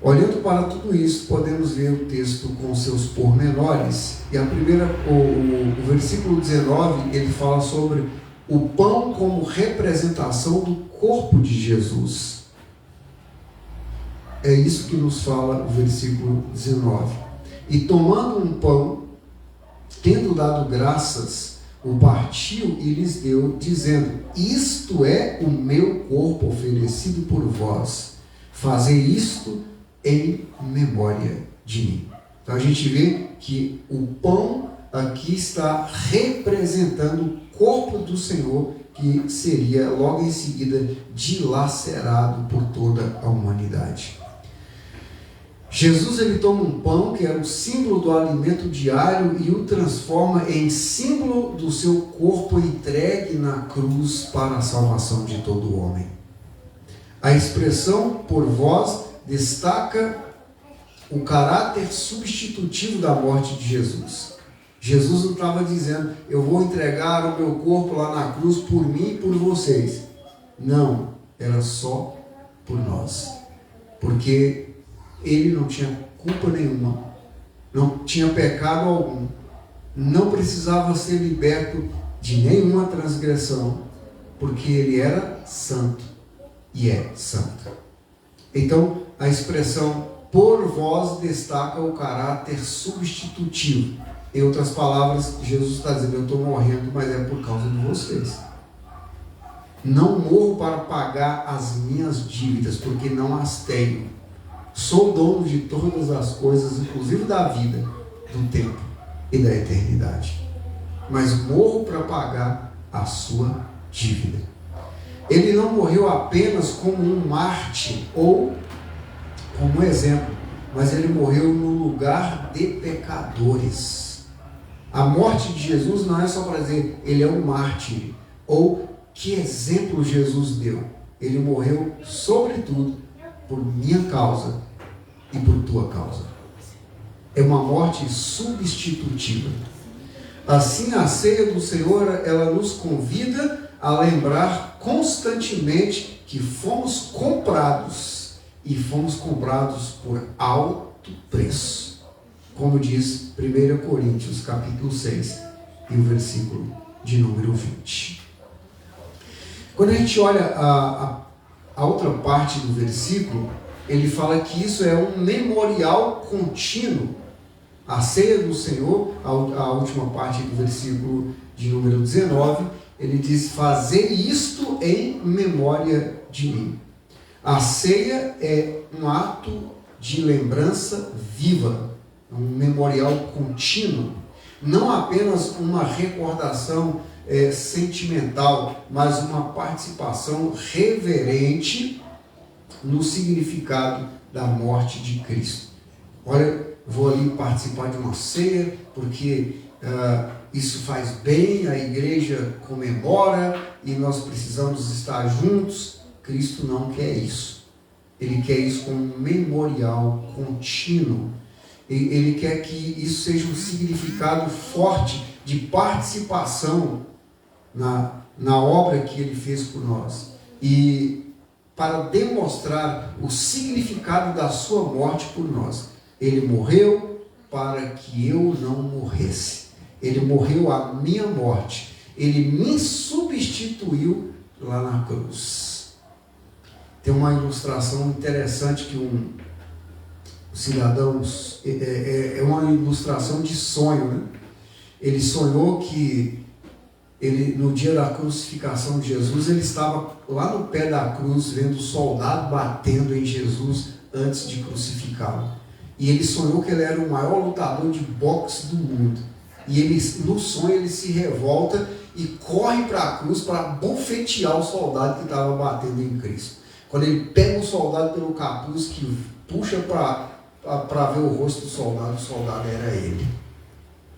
Olhando para tudo isso, podemos ver o texto com seus pormenores. E o versículo 19, ele fala sobre o pão como representação do corpo de Jesus. É isso que nos fala o versículo 19. E tomando um pão, tendo dado graças, o partiu e lhes deu, dizendo: isto é o meu corpo oferecido por vós. Fazei isto em memória de mim. Então a gente vê que o pão aqui está representando o corpo do Senhor, que seria logo em seguida dilacerado por toda a humanidade. Jesus, ele toma um pão que era o símbolo do alimento diário e o transforma em símbolo do seu corpo entregue na cruz para a salvação de todo homem. A expressão por vós destaca o caráter substitutivo da morte de Jesus. Jesus não estava dizendo: eu vou entregar o meu corpo lá na cruz por mim e por vocês. Não, era só por nós. Porque ele não tinha culpa nenhuma, não tinha pecado algum, não precisava ser liberto de nenhuma transgressão, porque ele era santo e é santo. Então, a expressão por vós destaca o caráter substitutivo. Em outras palavras, Jesus está dizendo: eu estou morrendo, mas é por causa de vocês. Não morro para pagar as minhas dívidas, porque não as tenho. Sou dono de todas as coisas, inclusive da vida, do tempo e da eternidade. Mas morro para pagar a sua dívida. Ele não morreu apenas como um mártir ou como um exemplo, mas ele morreu no lugar de pecadores. A morte de Jesus não é só para dizer ele é um mártir, ou que exemplo Jesus deu. Ele morreu, sobretudo, por minha causa e por tua causa. É uma morte substitutiva. Assim, a ceia do Senhor, ela nos convida a lembrar constantemente que fomos comprados, e fomos comprados por alto preço. Como diz 1 Coríntios, capítulo 6, e o versículo de número 20. Quando a gente olha a outra parte do versículo, ele fala que isso é um memorial contínuo. A ceia do Senhor, a última parte do versículo de número 19, ele diz: fazer isto em memória de mim. A ceia é um ato de lembrança viva, um memorial contínuo, não apenas uma recordação sentimental, mas uma participação reverente no significado da morte de Cristo. Olha, vou ali participar de uma ceia, porque isso faz bem, a igreja comemora e nós precisamos estar juntos. Cristo não quer isso. Ele quer isso como um memorial contínuo. Ele quer que isso seja um significado forte de participação na obra que ele fez por nós. E para demonstrar o significado da sua morte por nós, ele morreu para que eu não morresse. Ele morreu a minha morte. Ele me substituiu lá na cruz. Tem uma ilustração interessante que um cidadão, é uma ilustração de sonho, né? Ele sonhou que no dia da crucificação de Jesus, ele estava lá no pé da cruz, vendo o soldado batendo em Jesus antes de crucificá-lo. E ele sonhou que ele era o maior lutador de boxe do mundo. E no sonho ele se revolta e corre para a cruz para bofetear o soldado que estava batendo em Cristo. Quando ele pega o soldado pelo capuz, que puxa para ver o rosto do soldado era ele.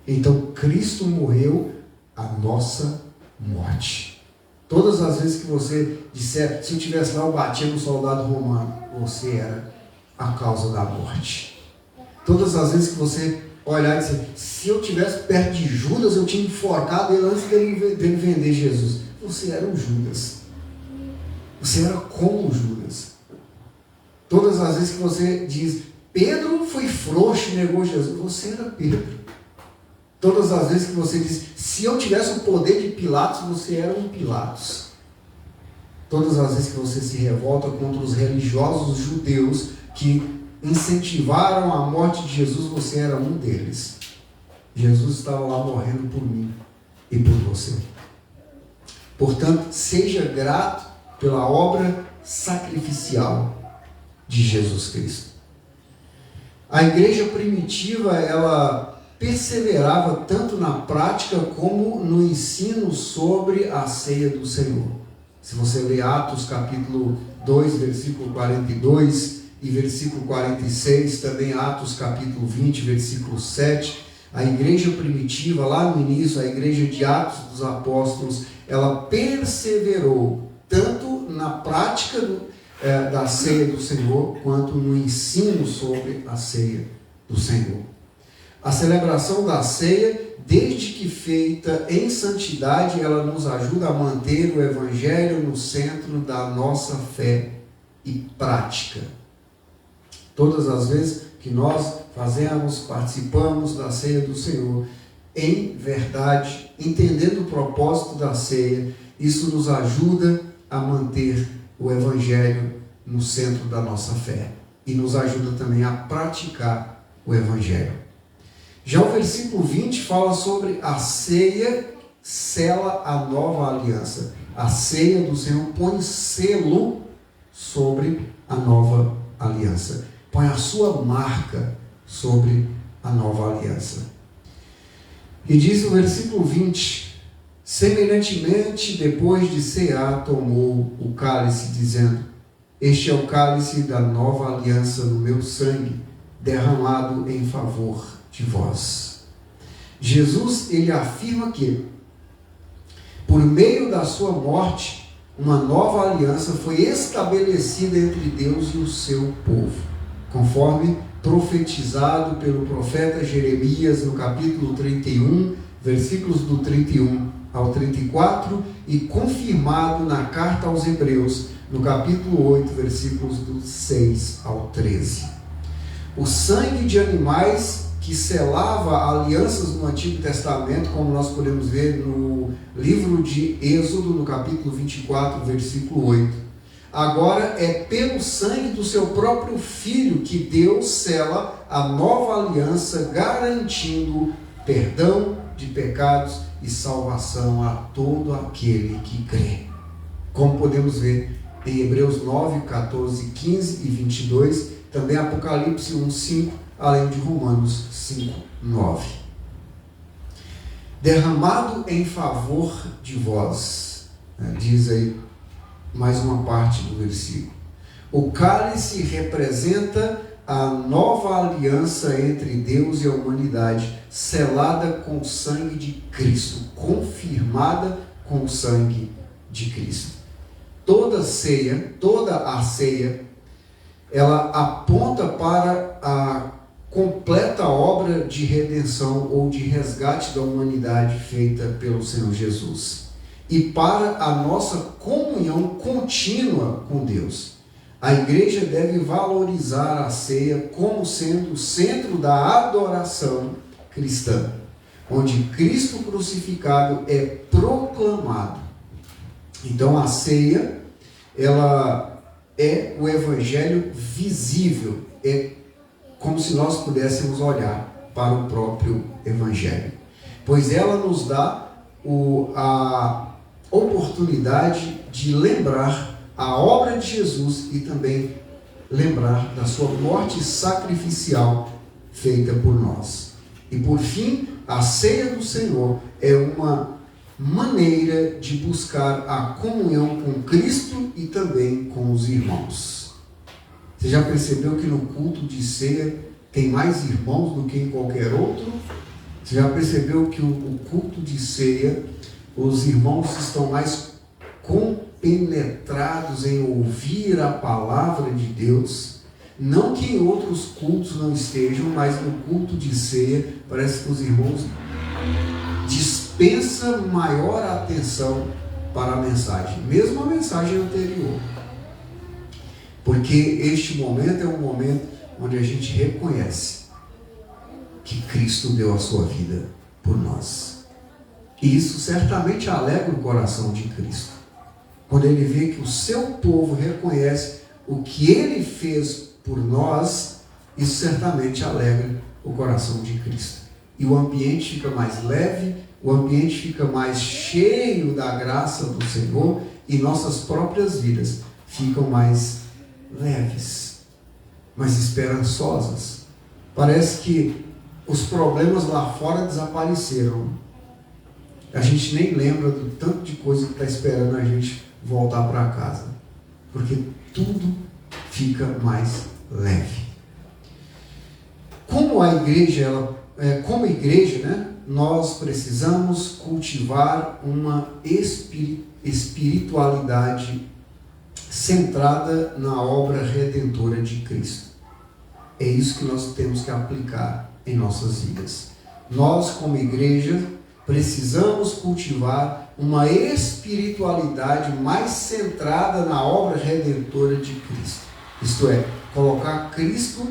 Então Cristo morreu a nossa morte. Todas as vezes que você disser: se eu tivesse lá, eu batia no soldado romano, você era a causa da morte. Todas as vezes que você olhar e dizer, se eu estivesse perto de Judas, eu tinha enforcado ele antes dele vender Jesus. Você era um Judas. Você era como Judas. Todas as vezes que você diz, Pedro foi frouxo e negou Jesus, você era Pedro. Todas as vezes que você diz, se eu tivesse o poder de Pilatos, você era um Pilatos. Todas as vezes que você se revolta contra os religiosos judeus que incentivaram a morte de Jesus, você era um deles. Jesus estava lá morrendo por mim e por você. Portanto, seja grato pela obra sacrificial de Jesus Cristo. A igreja primitiva, ela perseverava tanto na prática como no ensino sobre a ceia do Senhor. Se você ler Atos capítulo 2, versículo 42 e versículo 46, também Atos capítulo 20, versículo 7, a igreja primitiva, lá no início, a igreja de Atos dos Apóstolos, ela perseverou tanto na prática da ceia do Senhor, quanto no ensino sobre a ceia do Senhor. A celebração da ceia, desde que feita em santidade, ela nos ajuda a manter o Evangelho no centro da nossa fé e prática. Todas as vezes que nós participamos da ceia do Senhor, em verdade, entendendo o propósito da ceia, isso nos ajuda a manter o Evangelho no centro da nossa fé e nos ajuda também a praticar o Evangelho. Já o versículo 20 fala sobre a ceia sela a nova aliança. A ceia do Senhor põe selo sobre a nova aliança. Põe a sua marca sobre a nova aliança. E diz o versículo 20, semelhantemente, depois de cear, tomou o cálice, dizendo, este é o cálice da nova aliança no meu sangue, derramado em favor de vós. Jesus, ele afirma que, por meio da sua morte, uma nova aliança foi estabelecida entre Deus e o seu povo, conforme profetizado pelo profeta Jeremias no capítulo 31, versículos do 31 ao 34, e confirmado na carta aos Hebreus, no capítulo 8, versículos do 6 ao 13. O sangue de animais que selava alianças no Antigo Testamento, como nós podemos ver no livro de Êxodo, no capítulo 24, versículo 8. Agora é pelo sangue do seu próprio Filho que Deus sela a nova aliança, garantindo perdão de pecados e salvação a todo aquele que crê. Como podemos ver em Hebreus 9, 14, 15 e 22, também Apocalipse 1, 5, além de Romanos 5, 9. Derramado em favor de vós, diz aí mais uma parte do versículo. O cálice representa a nova aliança entre Deus e a humanidade, selada com o sangue de Cristo, confirmada com o sangue de Cristo. Toda a ceia, ela aponta para a completa obra de redenção ou de resgate da humanidade feita pelo Senhor Jesus, e para a nossa comunhão contínua com Deus. A igreja deve valorizar a ceia como sendo o centro da adoração cristã, onde Cristo crucificado é proclamado. Então a ceia, ela é o evangelho visível, é como se nós pudéssemos olhar para o próprio evangelho, pois ela nos dá a oportunidade de lembrar a obra de Jesus e também lembrar da sua morte sacrificial feita por nós. E por fim, a ceia do Senhor é uma maneira de buscar a comunhão com Cristo e também com os irmãos. Você já percebeu que no culto de ceia tem mais irmãos do que em qualquer outro? Você já percebeu que o culto de ceia, os irmãos estão mais compenetrados em ouvir a palavra de Deus? Não que em outros cultos não estejam, mas no culto de ceia, parece que os irmãos dispensam maior atenção para a mensagem, mesmo a mensagem anterior. Porque este momento é um momento onde a gente reconhece que Cristo deu a sua vida por nós. E isso certamente alegra o coração de Cristo. Quando ele vê que o seu povo reconhece o que ele fez por nós, isso certamente alegra o coração de Cristo. E o ambiente fica mais leve, o ambiente fica mais cheio da graça do Senhor e nossas próprias vidas ficam mais leves, mais esperançosas. Parece que os problemas lá fora desapareceram. A gente nem lembra do tanto de coisa que está esperando a gente voltar para casa, porque tudo fica mais leve. Como a igreja, como igreja, né, nós precisamos cultivar uma espiritualidade centrada na obra redentora de Cristo. É isso que nós temos que aplicar em nossas vidas. Nós, como igreja, precisamos cultivar uma espiritualidade mais centrada na obra redentora de Cristo. Isto é, colocar Cristo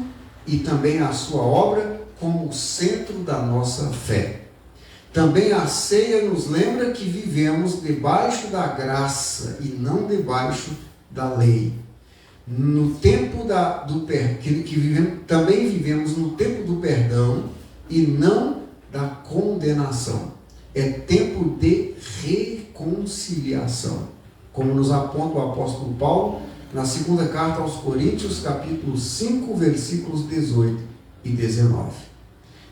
e também a sua obra como o centro da nossa fé. Também a ceia nos lembra que vivemos debaixo da graça e não debaixo da lei. No tempo também vivemos no tempo do perdão e não da condenação. É tempo de reconciliação, como nos aponta o apóstolo Paulo na segunda carta aos Coríntios, capítulo 5, versículos 18 e 19.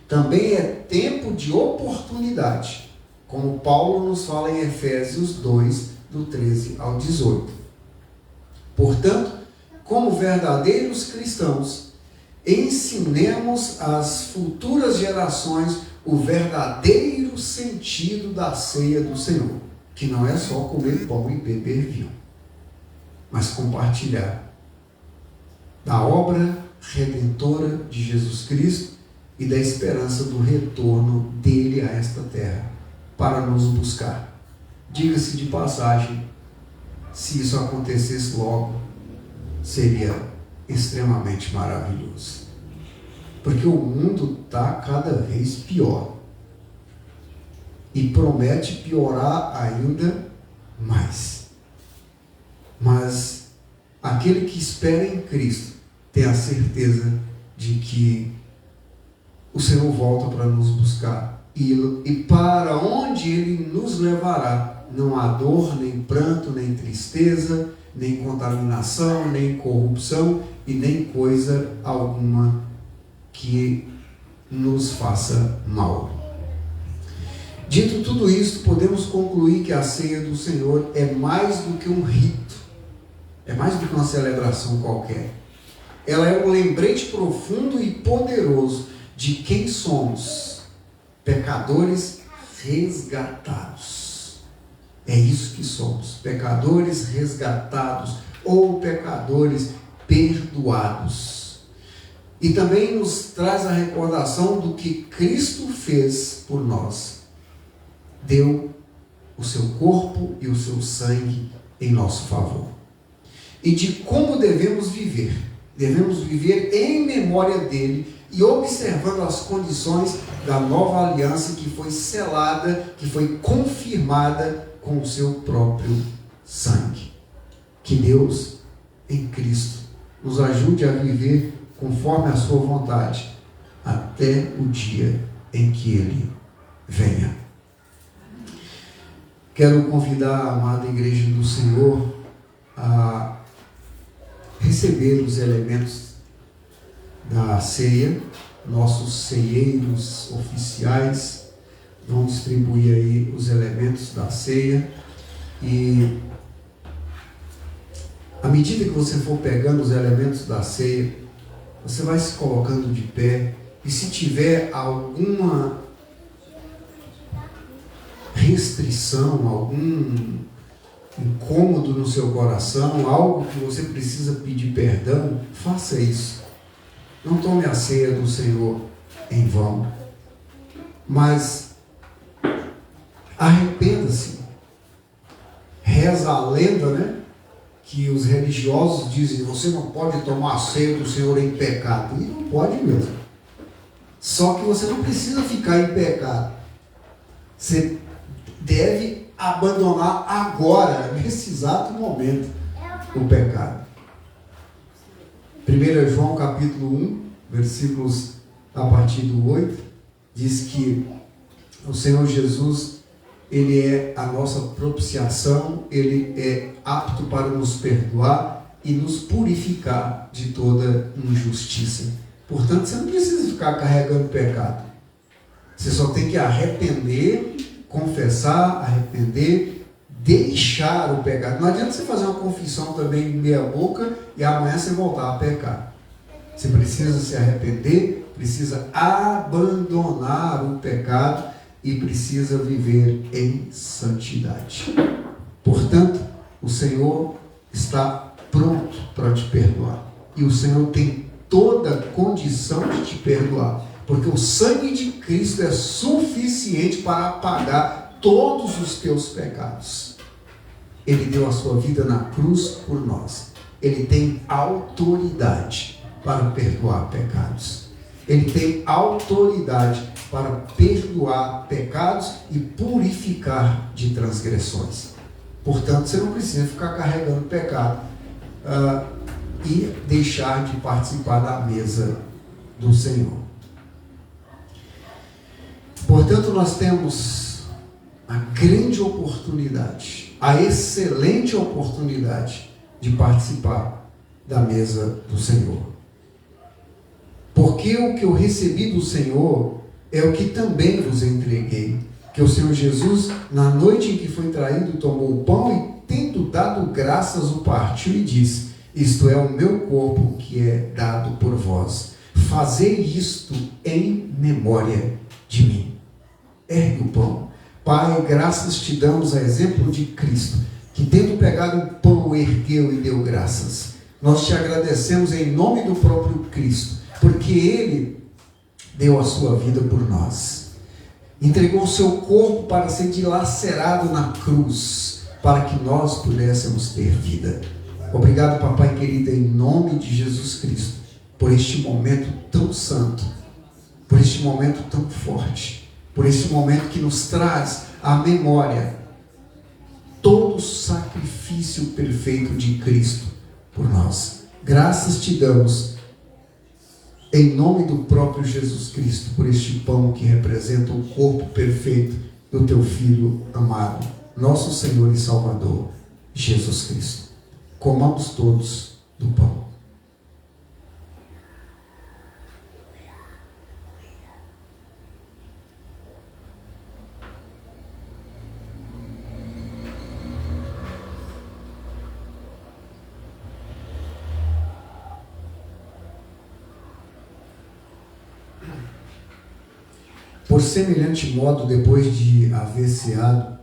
Também é tempo de oportunidade, como Paulo nos fala em Efésios 2, do 13 ao 18. Portanto, como verdadeiros cristãos, ensinemos às futuras gerações o verdadeiro sentido da ceia do Senhor, que não é só comer pão e beber vinho, mas compartilhar da obra redentora de Jesus Cristo e da esperança do retorno dele a esta terra para nos buscar. Diga-se de passagem, se isso acontecesse logo, seria extremamente maravilhoso. Porque o mundo está cada vez pior. E promete piorar ainda mais. Mas aquele que espera em Cristo tem a certeza de que o Senhor volta para nos buscar. E para onde Ele nos levará, não há dor, nem pranto, nem tristeza, nem contaminação, nem corrupção e nem coisa alguma que nos faça mal. Dito tudo isso, podemos concluir que a ceia do Senhor é mais do que um rito, é mais do que uma celebração qualquer. Ela é um lembrete profundo e poderoso de quem somos, pecadores resgatados. É isso que somos, pecadores resgatados ou pecadores perdoados. E também nos traz a recordação do que Cristo fez por nós. Deu o seu corpo e o seu sangue em nosso favor. E de como devemos viver. Devemos viver em memória dele e observando as condições da nova aliança que foi selada, que foi confirmada com o seu próprio sangue. Que Deus, em Cristo, nos ajude a viver conforme a sua vontade, até o dia em que Ele venha. Quero convidar a amada Igreja do Senhor a receber os elementos da ceia. Nossos ceieiros oficiais vão distribuir aí os elementos da ceia. E à medida que você for pegando os elementos da ceia, você vai se colocando de pé, e se tiver alguma restrição, incômodo no seu coração, algo que você precisa pedir perdão, faça isso. Não tome a ceia do Senhor em vão, mas arrependa-se. Reza a lenda, né? Que os religiosos dizem: você não pode tomar a ceia do Senhor em pecado. E não pode mesmo. Só que você não precisa ficar em pecado. Você deve abandonar agora, nesse exato momento, o pecado. 1 João capítulo 1, versículos a partir do 8, diz que o Senhor Jesus, Ele é a nossa propiciação, Ele é apto para nos perdoar e nos purificar de toda injustiça. Portanto, você não precisa ficar carregando pecado. Você só tem que arrepender, confessar, arrepender, deixar o pecado. Não adianta você fazer uma confissão também meia boca e amanhã você voltar a pecar. Você precisa se arrepender, precisa abandonar o pecado e precisa viver em santidade. Portanto, o Senhor está pronto para te perdoar. E o Senhor tem toda a condição de te perdoar. Porque o sangue de Cristo é suficiente para apagar todos os teus pecados. Ele deu a sua vida na cruz por nós. Ele tem autoridade para perdoar pecados. Ele tem autoridade para perdoar pecados e purificar de transgressões. Portanto, você não precisa ficar carregando pecado e deixar de participar da mesa do Senhor. Portanto, nós temos a grande oportunidade, a excelente oportunidade de participar da mesa do Senhor. Porque o que eu recebi do Senhor é o que também vos entreguei. Que o Senhor Jesus, na noite em que foi traído, tomou o pão e, tendo dado graças, o partiu e disse: isto é o meu corpo que é dado por vós. Fazei isto em memória de mim. Ergue o pão. Pai, graças te damos a exemplo de Cristo, que tendo pegado o pão, o ergueu e deu graças. Nós te agradecemos em nome do próprio Cristo, porque Ele deu a sua vida por nós. Entregou o seu corpo para ser dilacerado na cruz, para que nós pudéssemos ter vida. Obrigado, papai querido, em nome de Jesus Cristo, por este momento tão santo, por este momento tão forte, por este momento que nos traz à memória todo o sacrifício perfeito de Cristo por nós. Graças te damos em nome do próprio Jesus Cristo, por este pão que representa o corpo perfeito do teu Filho amado, nosso Senhor e Salvador, Jesus Cristo. Comamos todos do pão. Por semelhante modo, depois de haver ceado,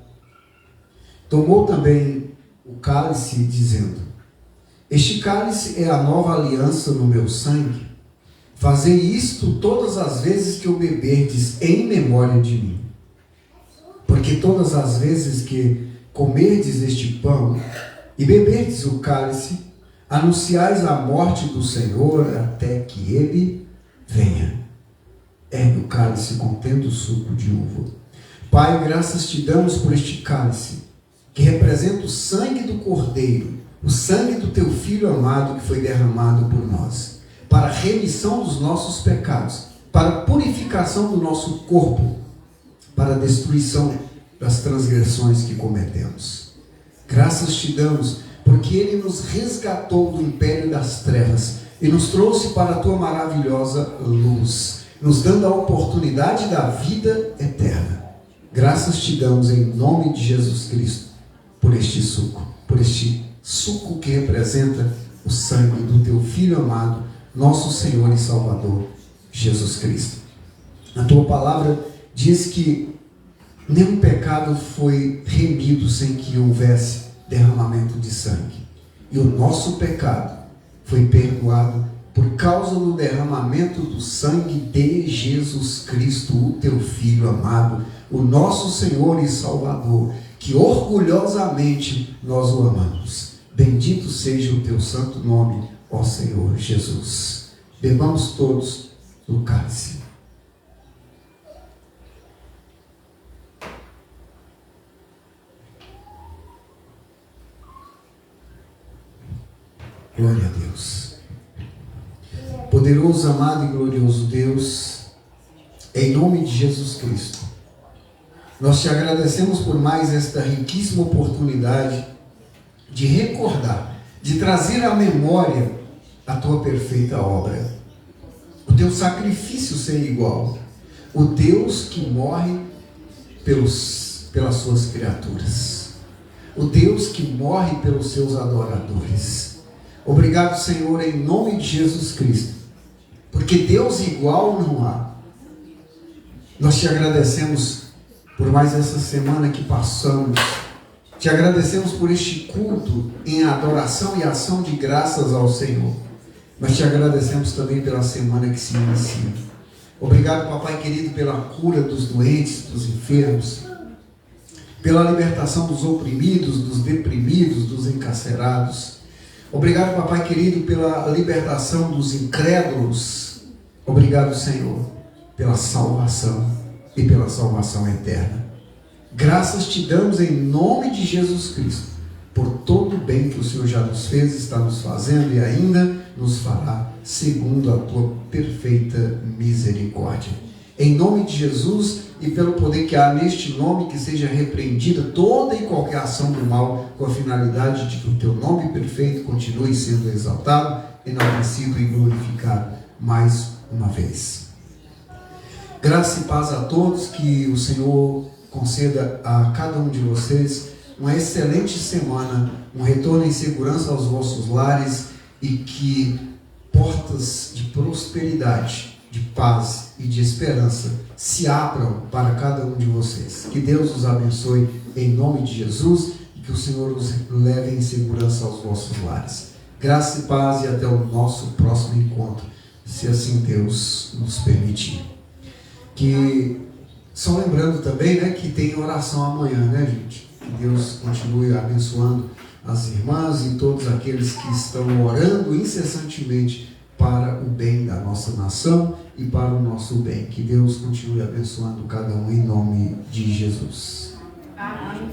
tomou também o cálice, dizendo: este cálice é a nova aliança no meu sangue. Fazei isto todas as vezes que o beberdes em memória de mim. Porque todas as vezes que comerdes este pão e beberdes o cálice, anunciais a morte do Senhor até que Ele venha. Ergue o cálice contendo o suco de uva. Pai, graças te damos por este cálice, que representa o sangue do Cordeiro, o sangue do teu Filho amado que foi derramado por nós, para a remissão dos nossos pecados, para a purificação do nosso corpo, para a destruição das transgressões que cometemos. Graças te damos, porque Ele nos resgatou do império das trevas e nos trouxe para a tua maravilhosa luz, nos dando a oportunidade da vida eterna. Graças te damos em nome de Jesus Cristo, por este suco que representa o sangue do teu Filho amado, nosso Senhor e Salvador, Jesus Cristo. A tua palavra diz que nenhum pecado foi remido sem que houvesse derramamento de sangue. E o nosso pecado foi perdoado por causa do derramamento do sangue de Jesus Cristo, o teu Filho amado, o nosso Senhor e Salvador, que orgulhosamente nós o amamos. Bendito seja o teu santo nome, ó Senhor Jesus. Bebamos todos do cálice. Glória a Deus. Poderoso, amado e glorioso Deus, em nome de Jesus Cristo, nós te agradecemos por mais esta riquíssima oportunidade de recordar, de trazer à memória a tua perfeita obra, o teu sacrifício sem igual, o Deus que morre pelas suas criaturas, o Deus que morre pelos seus adoradores. Obrigado, Senhor, em nome de Jesus Cristo, porque Deus igual não há. Nós te agradecemos por mais essa semana que passamos. Te agradecemos por este culto em adoração e ação de graças ao Senhor. Mas te agradecemos também pela semana que se inicia. Obrigado, papai querido, pela cura dos doentes, dos enfermos, pela libertação dos oprimidos, dos deprimidos, dos encarcerados. Obrigado, papai querido, pela libertação dos incrédulos. Obrigado, Senhor, pela salvação e pela salvação eterna. Graças te damos em nome de Jesus Cristo, por todo o bem que o Senhor já nos fez, está nos fazendo e ainda nos fará, segundo a tua perfeita misericórdia. Em nome de Jesus e pelo poder que há neste nome, que seja repreendida toda e qualquer ação do mal, com a finalidade de que o teu nome perfeito continue sendo exaltado, enaltecido e glorificado mais uma vez. Graça e paz a todos, que o Senhor conceda a cada um de vocês uma excelente semana, um retorno em segurança aos vossos lares e que portas de prosperidade, de paz e de esperança se abram para cada um de vocês. Que Deus os abençoe em nome de Jesus e que o Senhor os leve em segurança aos vossos lares. Graça e paz e até o nosso próximo encontro, se assim Deus nos permitir. Que, só lembrando também, né, que tem oração amanhã, né, gente? Que Deus continue abençoando as irmãs e todos aqueles que estão orando incessantemente para o bem da nossa nação e para o nosso bem. Que Deus continue abençoando cada um em nome de Jesus. Amém.